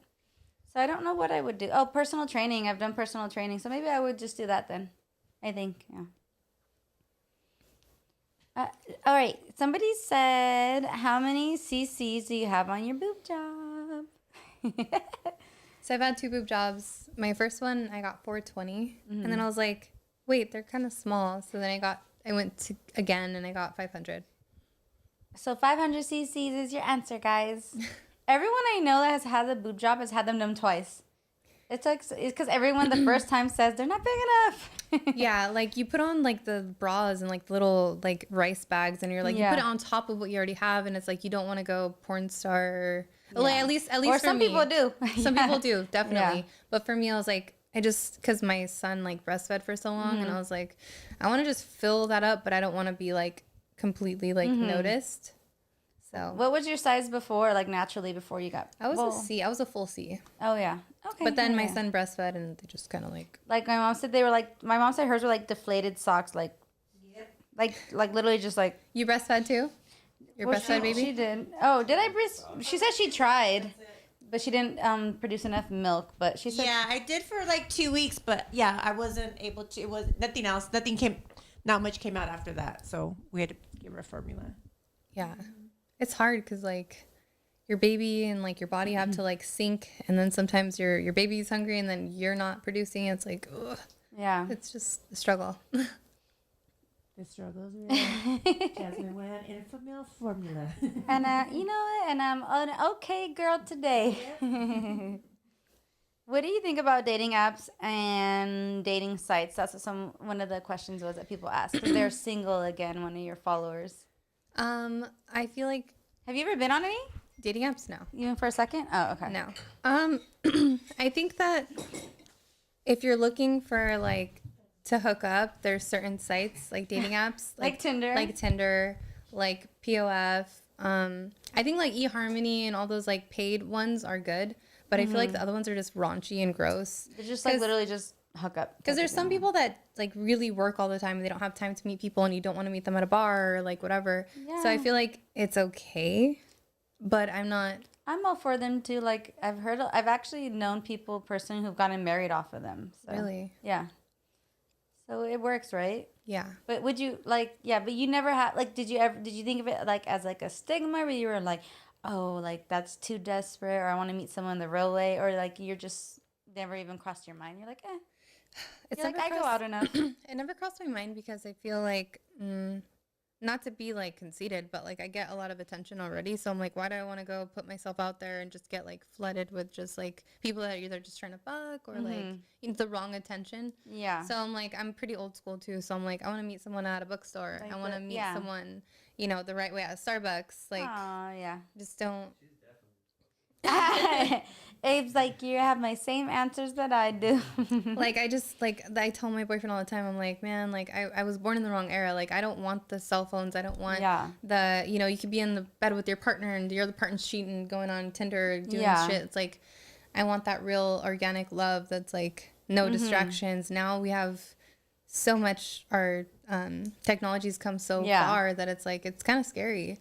So I don't know what I would do. Oh, personal training. I've done personal training. So maybe I would just do that then. I think, yeah. All right. Somebody said, how many CCs do you have on your boob job? So I've had 2 boob jobs. My first one, I got 420. And then I was like, wait, they're kind of small. So then I went to again and I got 500. So 500 cc's is your answer, guys. Everyone I know that has had a boob job has had them done twice. It's because everyone the first time says they're not big enough. Yeah, like you put on like the bras and like little like rice bags and you're like, you put it on top of what you already have and it's like you don't want to go porn star. Like at least or for some me. people do. Some people do, definitely. Yeah. But for me, I was like, because my son like breastfed for so long and I was like, I want to just fill that up, but I don't want to be like completely like noticed. So What was your size before, like naturally before you got? I was a C. I was a full C. Oh yeah. Okay. But then my yeah. son breastfed, and they just kind of like. Like my mom said, my mom said hers were like deflated socks, like literally just like. You breastfed too? Your Well, breastfed baby? She did. Oh, did I breast? She said she tried, but she didn't produce enough milk. But she said. Yeah, I did for like 2 weeks, but yeah, I wasn't able to. It was nothing else. Not much came out after that. So we had to give her formula. Yeah. It's hard because like your baby and like your body have to like sync, and then sometimes your baby's hungry and then you're not producing. It's like, ugh. Yeah. It's just a struggle. The struggles real. Jasmine went in for milk formula. And you know what? And I'm an okay girl today. What do you think about dating apps and dating sites? That's what one of the questions was that people asked. If they're single again, one of your followers. I feel like Have you ever been on any? dating apps, no. Even for a second? Oh, okay. No. I think that if you're looking for like to hook up, there's certain sites like dating apps, Like Tinder? like Tinder, like POF. I think like eHarmony and all those like paid ones are good, but I feel like the other ones are just raunchy and gross. They're just like literally just hook up. Because there's some people that like really work all the time and they don't have time to meet people, and you don't want to meet them at a bar or like whatever. So I feel like it's okay, but I'm not. I'm all for them too. Like I've actually known people personally who've gotten married off of them. So. Really? Yeah. So it works, right? Yeah. But would you like? Yeah, but you never had like. Did you think of it like as like a stigma where you were like, oh, like that's too desperate, or I want to meet someone the real way, or like you're just never even crossed your mind? You're like, eh. It's You're like, I go out enough. It never crossed my mind because I feel like, not to be like conceited, but like I get a lot of attention already. So I'm like, why do I want to go put myself out there and just get like flooded with just like people that are either just trying to fuck or like the wrong attention? Yeah. So I'm like, I'm pretty old school too. So I'm like, I want to meet someone at a bookstore. Like I want to meet yeah. someone, the right way at Starbucks. Like, oh yeah. just don't. Abe's like, you have my same answers that I do. Like, I tell my boyfriend all the time, I'm like, man, like, I was born in the wrong era. Like, I don't want the cell phones. I don't want you could be in the bed with your partner and your other partner's cheating, going on Tinder, doing shit. It's like, I want that real organic love that's like no distractions. Now we have so much, our technology's come so far that it's like, it's kind of scary.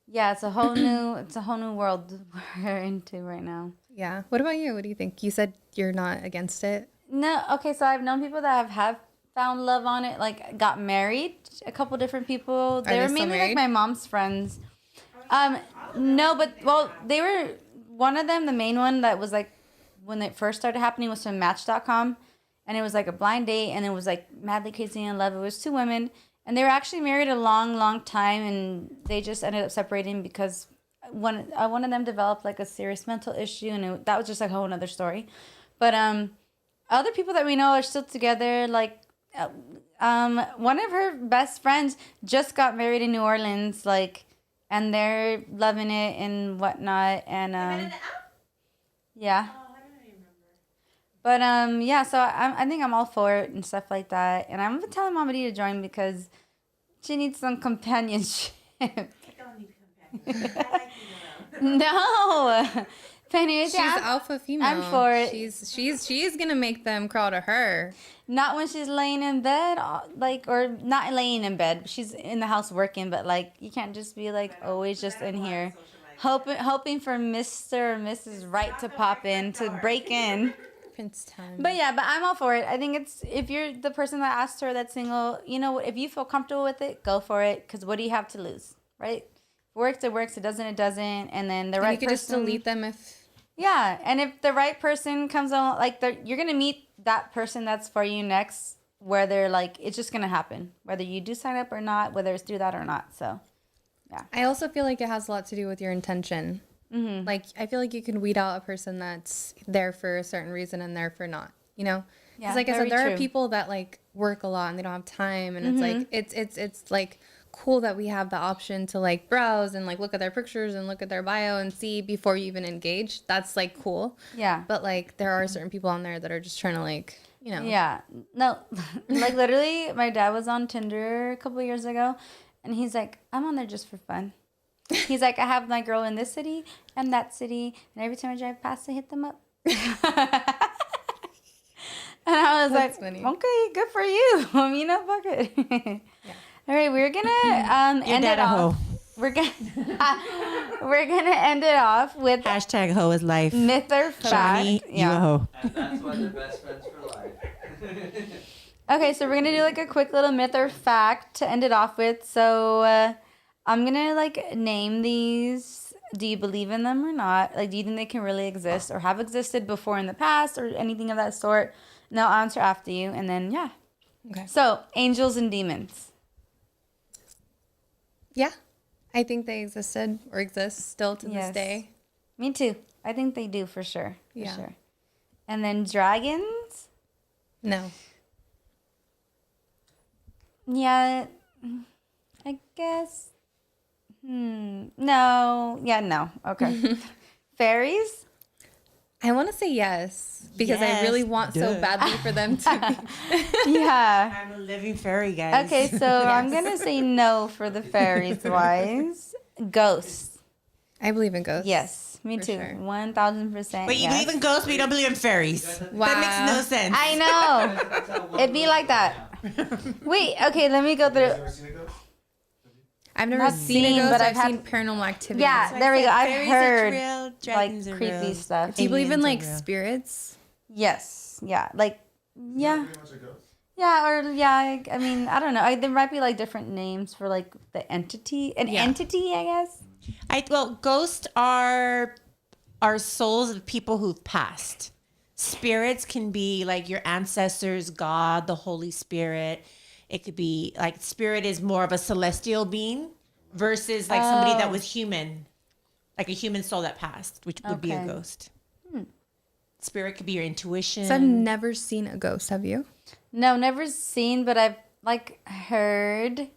Yeah, it's a whole new world we're into right now. Yeah. What about you? What do you think? You said you're not against it. No, okay, so I've known people that have found love on it, like got married, a couple different people. They were mainly like my mom's friends. No, but well, they were one of them, the main one that was like when it first started happening was from Match.com, and it was like a blind date, and it was like madly crazy in love. It was two women. And they were actually married a long, long time, and they just ended up separating because one of them developed like a serious mental issue, and that was just like a whole other story. But other people that we know are still together. Like one of her best friends just got married in New Orleans, like, and they're loving it and whatnot. And yeah. But yeah, so I think I'm all for it and stuff like that. And I'm telling Mama D to join because she needs some companionship. I don't need companionship. I like you, No, Penny, She's alpha female. I'm for it. She's gonna make them crawl to her. Not when she's laying in bed, like, or not laying in bed. She's in the house working, but like you can't just be like always just in here, hoping for Mr. or Mrs. Right to pop in to break in. Time. But yeah, but I'm all for it. I think it's, if you're the person that asked her that's single, if you feel comfortable with it, go for it. Because what do you have to lose, right? If it works, it works. It doesn't, it doesn't. And then the right person. You could just delete them if. Yeah, and if the right person comes along, like you're gonna meet that person that's for you next, where they're like, it's just gonna happen, whether you do sign up or not, whether it's through that or not. So, yeah. I also feel like it has a lot to do with your intention. Mm-hmm. Like, I feel like you can weed out a person that's there for a certain reason and there for not, Yeah. Because like I said, there are people that like work a lot and they don't have time. And it's like, it's like cool that we have the option to like browse and like look at their pictures and look at their bio and see before you even engage. That's like cool. Yeah. But like there are certain people on there that are just trying to like, Yeah. No, like literally, my dad was on Tinder a couple of years ago, and he's like, I'm on there just for fun. He's like, I have my girl in this city and that city, and every time I drive past, I hit them up. And I was That's like, funny. okay, good for you. Fuck it. All right, we're gonna end it off. We're gonna end it off with Hashtag hoe is life. myth or fact. Johnny, you a hoe. And that's why they're best friends for life. Okay, so we're gonna do like a quick little myth or fact to end it off with. So I'm gonna like name these. Do you believe in them or not? Like, do you think they can really exist or have existed before in the past or anything of that sort? And I'll answer after you, and then yeah. Okay. So angels and demons. Yeah. I think they existed or exist still to Yes. this day. Me too. I think they do for sure. For Yeah. sure. And then dragons. No. Yeah, I guess. No. Yeah, no. Okay. Fairies? I want to say yes because I really Yes, want duh. so badly for them to be. Yeah. I'm a living fairy, guys. Okay, so I'm going to say no for the fairies wise. Ghosts. I believe in ghosts. Yes, me For too. sure. 1000%. Wait, you yes. believe in ghosts, but you don't believe in fairies. That makes no sense. I know. It'd be like that. Wait, okay, let me go through. I've never Not seen seen, a ghost, but but I've I've had- seen paranormal activity. Yeah, there we go. I've Fairies heard are real, like dragons are creepy real. stuff. Do you believe in Aliens are like real. spirits? Yes. Yeah. Like, yeah. Yeah, or yeah, I mean, I don't know. There might be like different names for like the entity. An Yeah. entity, I guess. Well, ghosts are souls of people who've passed. Spirits can be like your ancestors, God, the Holy Spirit. It could be like spirit is more of a celestial being versus like somebody that Oh. was human, like a human soul that passed, which would be a Okay. ghost. Spirit could be your intuition. So I've never seen a ghost. Have you? No, never seen, but I've like heard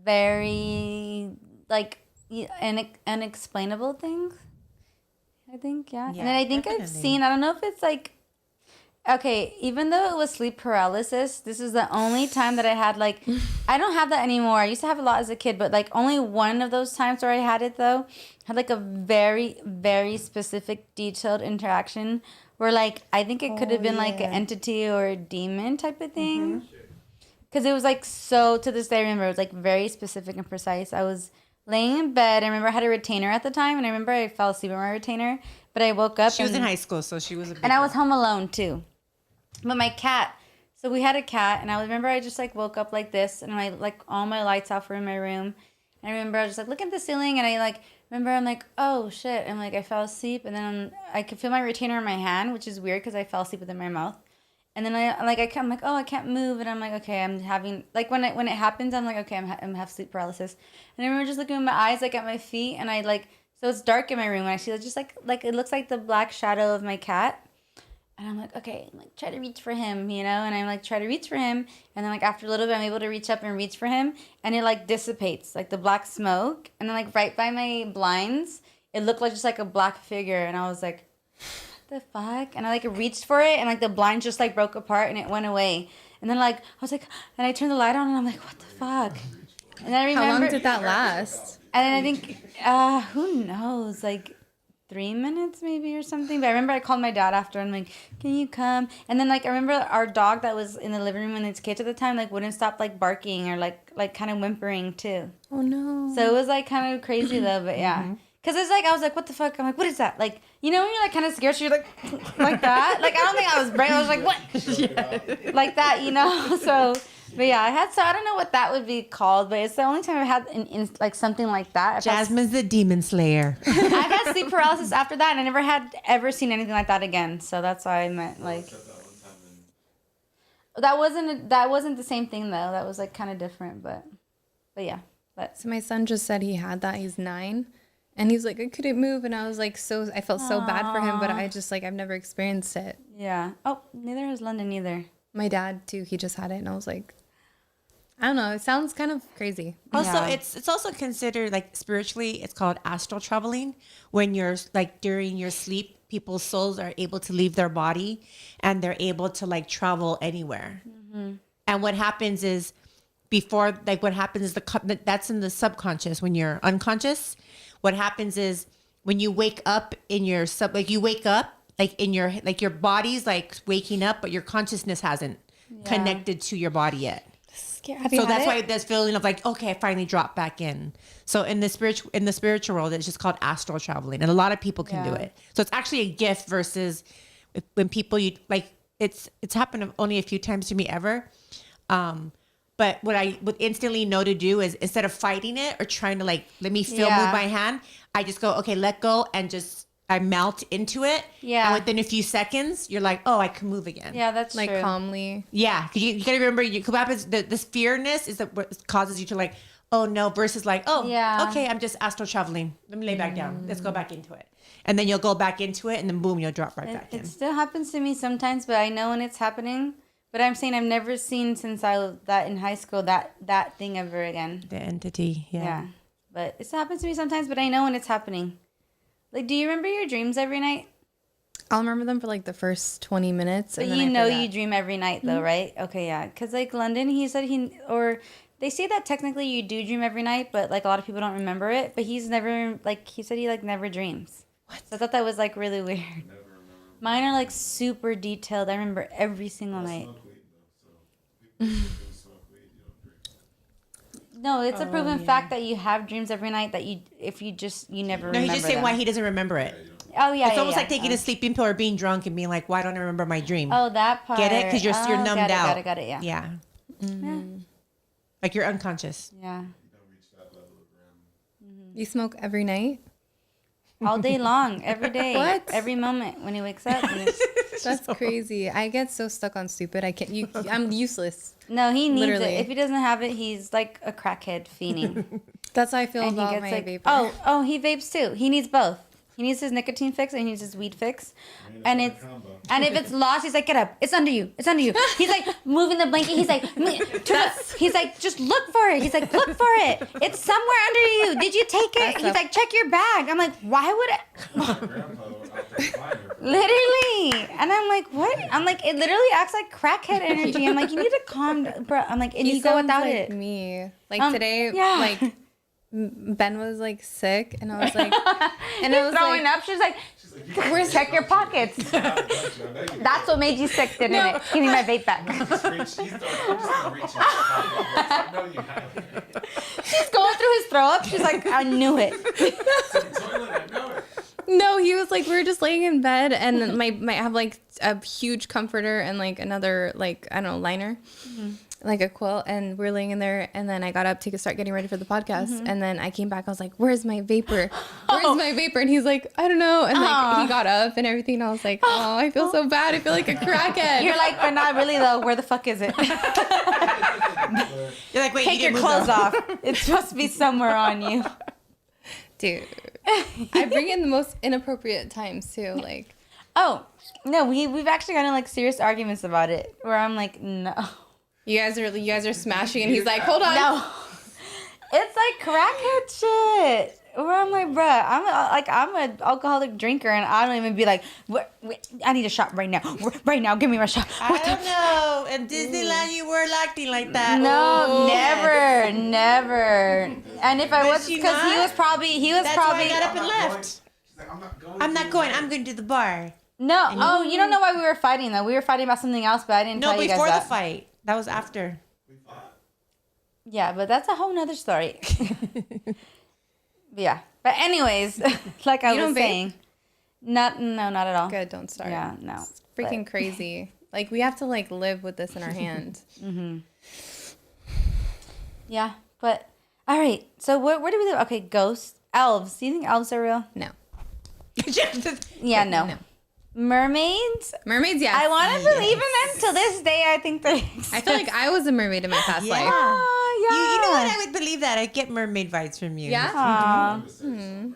very like unexplainable things. I think, yeah. And then Yeah, I think I've definitely. seen, I don't know if it's like, okay, even though it was sleep paralysis, this is the only time that I had like, I don't have that anymore. I used to have a lot as a kid, but like only one of those times where I had it though, had like a very, very specific detailed interaction where like, I think it could have been like an entity or a demon type of thing. Because it was like so, to this day, I remember it was like very specific and precise. I was laying in bed. I remember I had a retainer at the time, and I remember I fell asleep on my retainer, but I woke up. She was in and- high school, so she was a big and I girl. was home alone too. But my cat, so we had a cat, and I remember I just like woke up like this, and my like all my lights off were in my room. And I remember I was just like looking at the ceiling, and I like remember I'm like, oh shit, and like I fell asleep, and then I could feel my retainer in my hand, which is weird because I fell asleep with it in my mouth. And then I'm like, oh, I can't move, and I'm like, okay, I'm having like when it happens, I'm like, okay, I'm have sleep paralysis. And I remember just looking at my eyes, like at my feet, and I like, so it's dark in my room, and I see just like it looks like the black shadow of my cat. And I'm like, okay, I'm like try to reach for him, and I'm like try to reach for him, and then like after a little bit, I'm able to reach up and reach for him, and it like dissipates, like the black smoke, and then like right by my blinds, it looked like just like a black figure, and I was like, what the fuck? And I like reached for it, and like the blind just like broke apart, and it went away, and then like I was like, and I turned the light on, and I'm like, what the fuck? And then I remember, How long did that last? and then I think, who knows, like 3 minutes maybe or something. But I remember I called my dad after. I'm like, can you come? And then like I remember our dog that was in the living room with its kids at the time like wouldn't stop like barking or like kind of whimpering too. Oh no. So it was like kind of crazy though. But yeah, because it's like I was like, what the fuck? I'm like, what is that? Like when you're like kind of scared, so you're like like that. Like I don't think I was brave. I was like, what? Like that, So. But yeah, I don't know what that would be called, but it's the only time I've had like something like that. Jasmine's the demon slayer. I've had sleep paralysis after that, and I never had ever seen anything like that again. So that's why I meant like that wasn't the same thing though. That was like kind of different, but yeah. But So my son just said he had that. He's 9. And he's like, I couldn't move. And I was like, I felt so bad for him, but Aw. I just like, I've never experienced it. yeah. Oh, neither has London either. My dad too, he just had it. And I was like, I don't know. It sounds kind of crazy. Also, Yeah. it's also considered like spiritually, it's called astral traveling. When you're like during your sleep, people's souls are able to leave their body and they're able to like travel anywhere. And what happens is before, like what happens is that's in the subconscious when you're unconscious. What happens is when you wake up in your like you wake up like in your, like your body's like waking up, but your consciousness hasn't connected to your body yet. So that's why this feeling of like, okay, I finally dropped back in. So in the spiritual world, it's just called astral traveling, and a lot of people can do it. So it's actually a gift versus when people it's happened only a few times to me ever. But what I would instantly know to do is instead of fighting it or trying to like let me feel move my hand, I just go, okay, let go, and just I melt into it. Yeah. And within a few seconds, you're like, oh, I can move again. Yeah, that's Like true. calmly. Yeah, because you gotta remember, what happens, this fearness is that what causes you to like, oh no, versus like, oh, okay, I'm just astral traveling. Let me lay back down. Let's go back into it. And then you'll go back into it, and then boom, you'll drop right back in. It still happens to me sometimes, but I know when it's happening. But I'm saying I've never seen since I was that in high school that thing ever again. The entity, Yeah. But it still happens to me sometimes, but I know when it's happening. Like, do you remember your dreams every night? I'll remember them for like the first 20 minutes. But and then you I know forget. you dream every night, though, right? Okay, yeah. Because, like, London, he said they say that technically you do dream every night, but, like, a lot of people don't remember it. But he's never, like, he said he, like, never dreams. What? So I thought that was, like, really weird. Mine are, like, super detailed. I remember every single night. No, it's a proven fact that you have dreams every night that you never remember. No, he's just saying them. why he doesn't remember it. Oh, yeah, It's almost yeah. like taking a sleeping pill or being drunk and being like, why don't I remember my dream? Oh, that part. Get it? Because you're numbed out. Got it, yeah. Yeah. Like you're unconscious. Yeah. You smoke every night? All day long, every day. What? Every moment when he wakes up. and it's- That's crazy. I get so stuck on stupid. I can't. I'm useless. No, he needs Literally. it. If he doesn't have it, he's like a crackhead fiending. That's how I feel And he about gets my like, vapor. oh, he vapes too. He needs both. He needs his nicotine fix and he needs his weed fix. And if it's lost, he's like, get up. It's under you. It's under you. He's like moving the blanket. He's like, he's like, just look for it. He's like, look for it. It's somewhere under you. Did you take it? He's like, check your bag. I'm like, why would it? Literally. And I'm like, what? I'm like, it literally acts like crackhead energy. I'm like, you need to calm down, bro. I'm like, and you go sounds without like it. Me. Like today, yeah. like Ben was like sick, and I was like, and He's I was throwing like, up. She's like, where's check your pockets? That's what made you sick, didn't it? Give me my vape back. She's going through his throw up. She's like, I knew it. no, he was like, we were just laying in bed, and then I have like a huge comforter and like another like I don't know liner. Like a quilt, and we're laying in there, and then I got up to start getting ready for the podcast, and then I came back. I was like, "Where's my vapor? Where's my vapor?" And he's like, "I don't know." And like he got up and everything, and I was like, "Oh, I feel so bad. I feel like a crackhead." You're like, but not really though. Where the fuck is it? You're like, wait, Take you your didn't move clothes though. off. It's supposed to be somewhere on you. Dude, I bring in the most inappropriate times too. Like, Oh no, we've actually gotten like serious arguments about it. Where I'm like, no. you guys are smashing, and he's like, "Hold on." No, it's like crackhead shit. Where I'm like, bruh, I'm an alcoholic drinker, and I don't even be like, I need a shot right now, right now. Give me my shot. I don't know. In Disneyland, you were acting like that. No, Oh. never. And if I Was was, she because he not? was probably, That's why I got up and left. I'm not going. I'm going to the bar. No, oh, you don't know why we were fighting though. We were fighting about something else, but I didn't No, tell you guys before the that. fight. That was after. Yeah, but that's a whole nother story. Yeah, but anyways, like I You was don't vape? saying, not at all. Good, don't start. Yeah, no. It's freaking crazy. Like we have to like live with this in our hand. Yeah, but all right. So where do we live? Okay, ghosts, elves. Do you think elves are real? No. Yeah, no. No. Mermaids. Mermaids, yeah. I want to believe in them till this day. I think they. I feel like I was a mermaid in my past Yeah. life. Oh, yeah. You know what? I would believe that. I get mermaid vibes from you. Yeah? Aw. Hmm.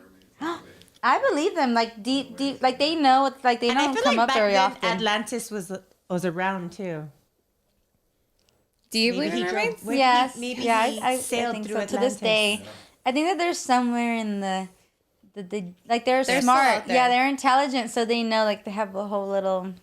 I believe them. Like deep, like they know. It's like they And I don't feel come like up back very then often. Atlantis was around too. Do you Maybe believe in he drove- mermaids? Maybe Yes. maybe yeah, he I sailed think through so. To this Atlantis. day, I think that there's somewhere in the like they're They're still smart. out there. Yeah, they're intelligent, so they know like they have a whole little.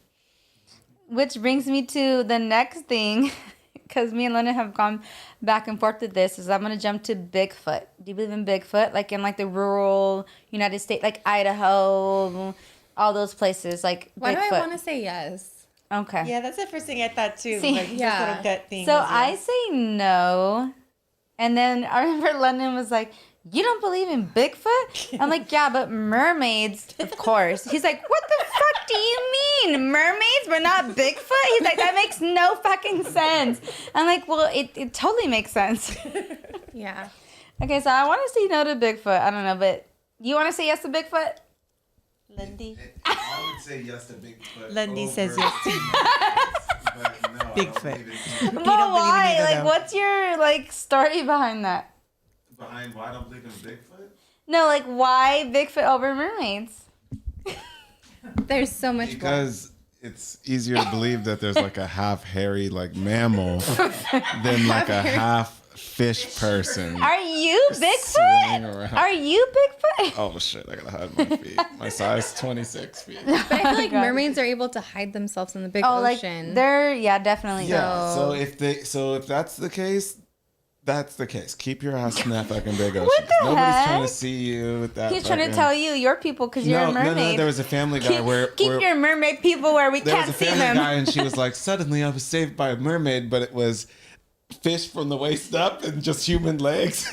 Which brings me to the next thing, because me and Lena have gone back and forth with this. Is I'm gonna jump to Bigfoot. Do you believe in Bigfoot? Like in like the rural United States, like Idaho, all those places, like Why Bigfoot. do I want to say yes? Okay. Yeah, that's the first thing I thought too. See, like yeah. this little gut thing. So was, I yes. say no. And then I remember London was like, "You don't believe in Bigfoot?" I'm like, "Yeah, but mermaids, of course." He's like, "What the fuck do you mean? Mermaids, but not Bigfoot?" He's like, "That makes no fucking sense." I'm like, "Well, it totally makes sense." Yeah. Okay, so I want to say no to Bigfoot. I don't know, but you want to say yes to Bigfoot? Lindy. I would say yes to Bigfoot. Lundy over says yes. but no, I don't Bigfoot. believe in But don't believe in why? either, Like, though. what's your like story behind that? Behind why I don't believe in Bigfoot? No, like why Bigfoot over mermaids? There's so much more. Because it's easier to believe that there's like a half hairy like mammal than like a half fish person. Are you swinging Bigfoot? around. Are you Bigfoot? Oh shit! I gotta hide my feet. My size 26 feet. But I feel like God. mermaids are able to hide themselves in the big Oh, like ocean. they're definitely. Yeah. So- So if that's the case, that's the case. Keep your ass in that fucking big ocean. What the Nobody's heck? trying to see you with that. He's trying to fucking- tell you your people because you're a mermaid. No. There was a Family Guy keep, where keep your mermaid people where we there was can't a see Family them. Guy, and she was like, "Suddenly, I was saved by a mermaid, but it was fish from the waist up and just human legs."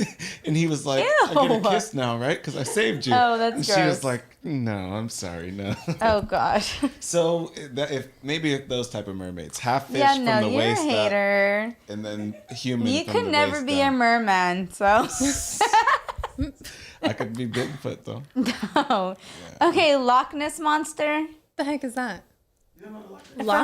And he was like, "I get a Ew. kiss now, right? Because I saved you." Oh, that's and she gross. was like, "No, I'm sorry, no." Oh gosh. So if those type of mermaids, half fish Yeah, from no, the you're a waist up, hater. and then human. You from could the never waist be a down. merman, so. I could be Bigfoot though. No. Okay, Loch Ness monster. the heck is that? From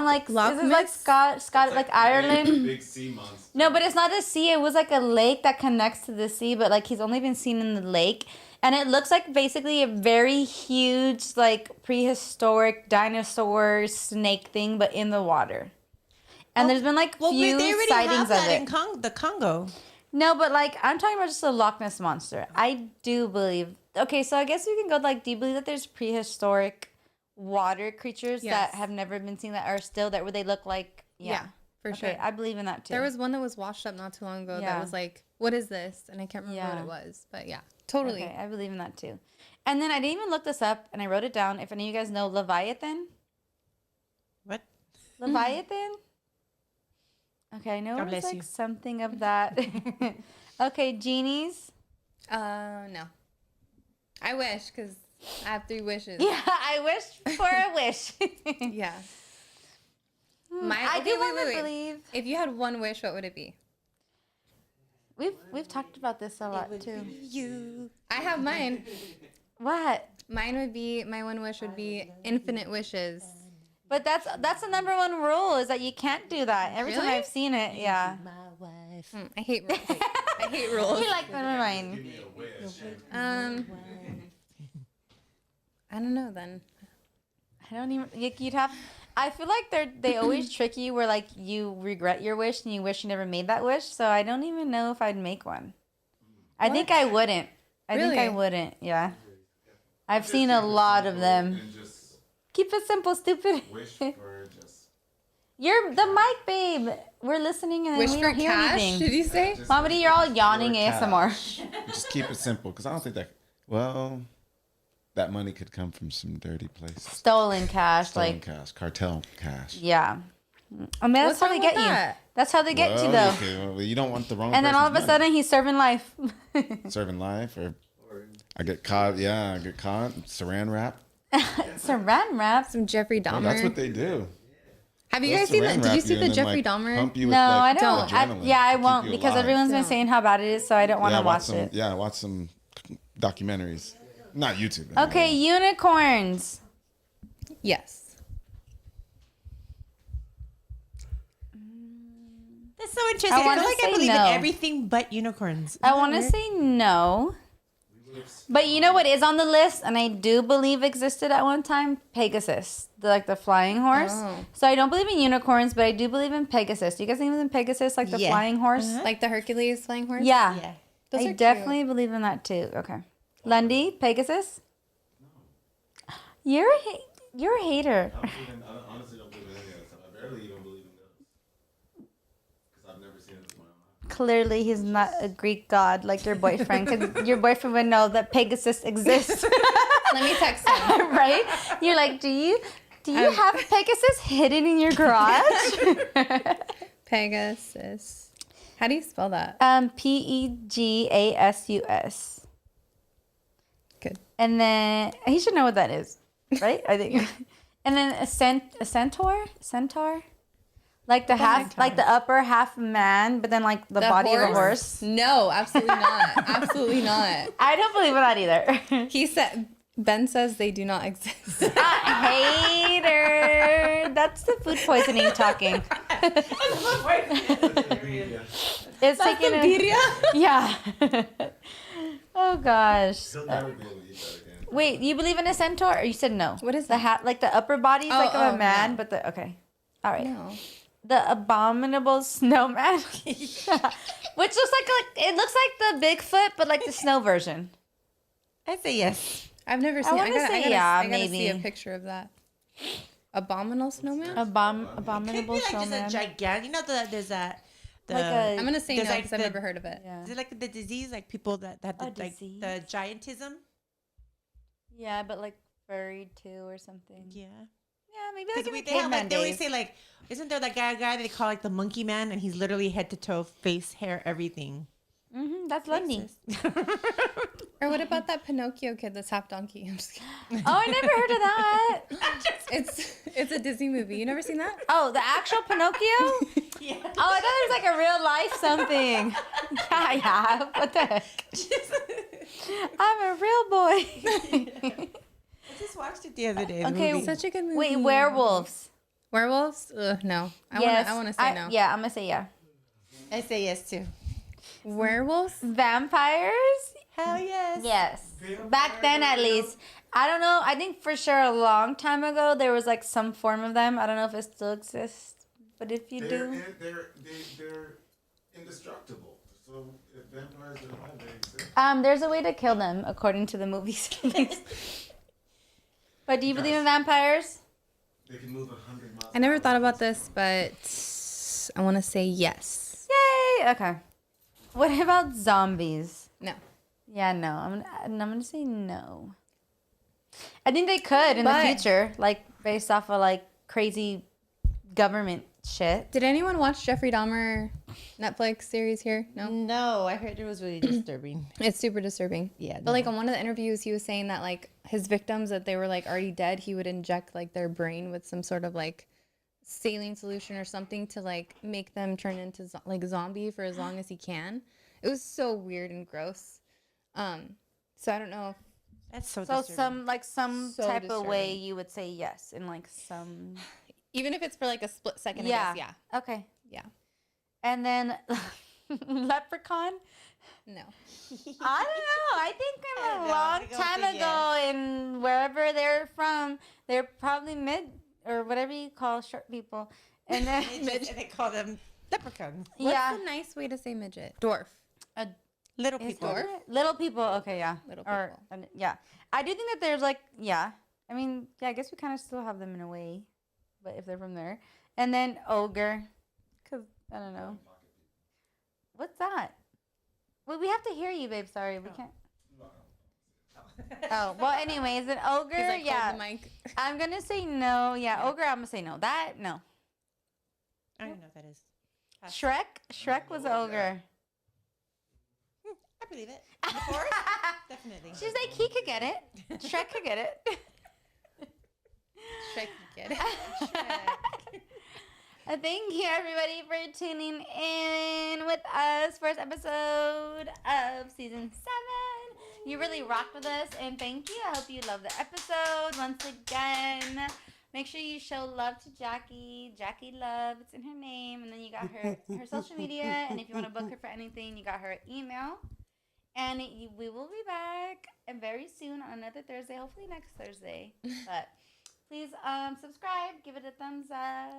like Loch is it like Ness? Scott like Ireland? Big sea monster. No, but it's not a sea. It was like a lake that connects to the sea, but like he's only been seen in the lake. And it looks like basically a very huge, like prehistoric dinosaur snake thing, but in the water. And there's been like Well, few they already sightings have that of it. in the Congo. No, but like I'm talking about just a Loch Ness monster. I do believe. Okay, so I guess we can go like, do you believe that there's prehistoric water creatures Yes. that have never been seen that are still there, where they look like? Yeah, for okay, sure. I believe in that too. There was one that was washed up not too long ago Yeah. that was like, what is this? And I can't remember Yeah. what it was. But yeah, totally. Okay, I believe in that too. And then I didn't even look this up, and I wrote it down. If any of you guys know Leviathan, What? Leviathan. Okay, I know God it was bless like you. something of that. Okay, genies. No. I wish, because I have 3 wishes. Yeah, I wish for a wish. Yeah. I do want to believe. If you had one wish, what would it be? We've talked about this a lot too. You. I have mine. What? My one wish would be infinite wishes. But that's the number one rule is that you can't do that. Every time Really? I've seen it, yeah. My wife. I hate rules. I hate rules. You like never mind. I don't know then. I don't even. You'd have. I feel like they always trick you where like you regret your wish and you wish you never made that wish. So I don't even know if I'd make one. I think I wouldn't. I think I Really? wouldn't. Yeah. I've seen a lot of them. Keep it simple, stupid. You're the mic, babe. We're listening and Wish we for don't hear cash? anything. Did you say? Mommy, you're all yawning Or ASMR. Just keep it simple, because I don't think that. Well, that money could come from some dirty places. Stolen cash, Stolen like cash, cartel cash. yeah. I mean, that's What's how they wrong get with you. that? That's how they get you, Well, though. okay, well, you don't want the wrong. And then all of a person's money. sudden, he's serving life. Serving life, or I get caught. Yeah, I get caught. Saran wrap. Saran wrap. Some Jeffrey Well, Dahmer. that's what they do. Have you They'll guys seen saran that? Did wrap you see and the then, Jeffrey like, Dahmer? pump you No, with, like, I don't. adrenaline Yeah, I to keep won't you because alive. everyone's been Don't. saying how bad it is, so I don't want to watch it. Yeah, watch some documentaries. Not YouTube. Okay, unicorns. Yes. That's so interesting. I I, wanna feel like say I believe no. in everything but unicorns. I want to say no. But you know what is on the list, and I do believe existed at one time? Pegasus, the flying horse. Oh. So I don't believe in unicorns, but I do believe in Pegasus. Do you guys believe in Pegasus, like the Yeah. flying horse? Like the Hercules flying horse? Yeah. Yeah. Those I are definitely believe in that too. Okay. Lundy, Pegasus? You're a hater. I honestly don't believe in any of that stuff. I barely even believe in those. Because I've never seen it with my own eyes. Clearly, he's not a Greek god like your boyfriend, because your boyfriend would know that Pegasus exists. Let me text him. Right? You're like, do you have Pegasus hidden in your garage? Pegasus. How do you spell that? Pegasus. Good. And then he should know what that is, right? I think. And then a centaur, like the half, like the upper half man, but then like the body of a horse. No, absolutely not. Absolutely not. I don't believe in that either. He said, Ben says they do not exist. Hater. That's the food poisoning talking. It's taking a, yeah. Oh gosh. He'll never be able to eat that again. Wait, you believe in a centaur? Or you said no. What is the that? hat? Like the upper body's like of a man, no. but the okay. All right. No. The abominable snowman, which looks like it looks like the Bigfoot, but like the snow version. I say yes. I've never seen wanna say yeah, I gotta see a maybe. picture of that. Abominable snowman? Abominable Could be like snowman. just a gigantic. You know, there's that. The, Like a- I'm gonna say no There's, like, because I've the- never heard of it. Yeah. Is it like the disease, like people that have A the, like disease? the giantism? Yeah, but like furry too or something. Yeah. Yeah, maybe like Because in the they have caveman like they always days. say like, isn't there that guy they call like the monkey man, and he's literally head to toe, face, hair, everything. That's Lundy. Or what about that Pinocchio kid that's half donkey? I'm just kidding. Oh, I never heard of that. It's a Disney movie. You never seen that? Oh, the actual Pinocchio? Yeah. Oh, I thought it was like a real life something. Yeah, I have. What the heck? I'm a real boy. I just watched it the other day. the Okay, movie. Such a good movie. Wait, werewolves. Werewolves? Ugh, no. I wanna say no. Yeah, I'm gonna say yeah. I say yes too. Werewolves? Vampires? Hell yes. Yes. Back then, at least. I don't know. I think for sure a long time ago there was like some form of them. I don't know if it still exists, but if you do, They're indestructible. So if vampires are alive, they exist. there's a way to kill them according to the movies. But do you believe in vampires? They can move 100 miles. I never thought about this, but I want to say yes. Yay! Okay. What about zombies? No. Yeah, no. I'm gonna say no. I think they could in the But- future, like based off of like crazy government shit. Did anyone watch Jeffrey Dahmer Netflix series here? No. No, I heard it was really disturbing. It's super disturbing. Yeah. But like on one of the interviews, he was saying that like his victims that they were like already dead, he would inject like their brain with some sort of like saline solution or something to like make them turn into like zombie for as long as he can. It was so weird and gross. So I don't know if That's so. So disturbing. some So type of way disturbing. you would say yes in like some. even if it's for like a split second. Yeah. I guess, yeah. Okay. Yeah. And then leprechaun. No. I don't know. I think I a don't know. long I go time with a ago in wherever they're from, they're probably mid or whatever you call short people. And then And they call them leprechauns. What's yeah, a nice way to say midget? Dwarf. Little Is people. that it? Little people. Okay, yeah. Little Or people. yeah, I do think that there's like yeah. I mean yeah, I guess we kind of still have them in a way, but if they're from there, and then ogre, cause I don't know. What's that? Well, we have to hear you, babe. Sorry, we can't. Oh well. Anyways, an ogre. He's like, Yeah, hold the mic. I'm gonna say no. Yeah, ogre. I'm gonna say no. That no. I don't even know what that is. Shrek was ogre. I believe it. The forest? Definitely. She's like he could get it. Shrek could get it. Shrek, you get it. Thank you everybody for tuning in with us. First episode of season 7. You really rocked with us, and thank you. I hope you love the episode. Once again, make sure you show love to Jackie. Jackie Love, it's in her name, and then you got her social media. And if you want to book her for anything, you got her email. And we will be back and very soon on another Thursday, hopefully next Thursday. But please subscribe, give it a thumbs up.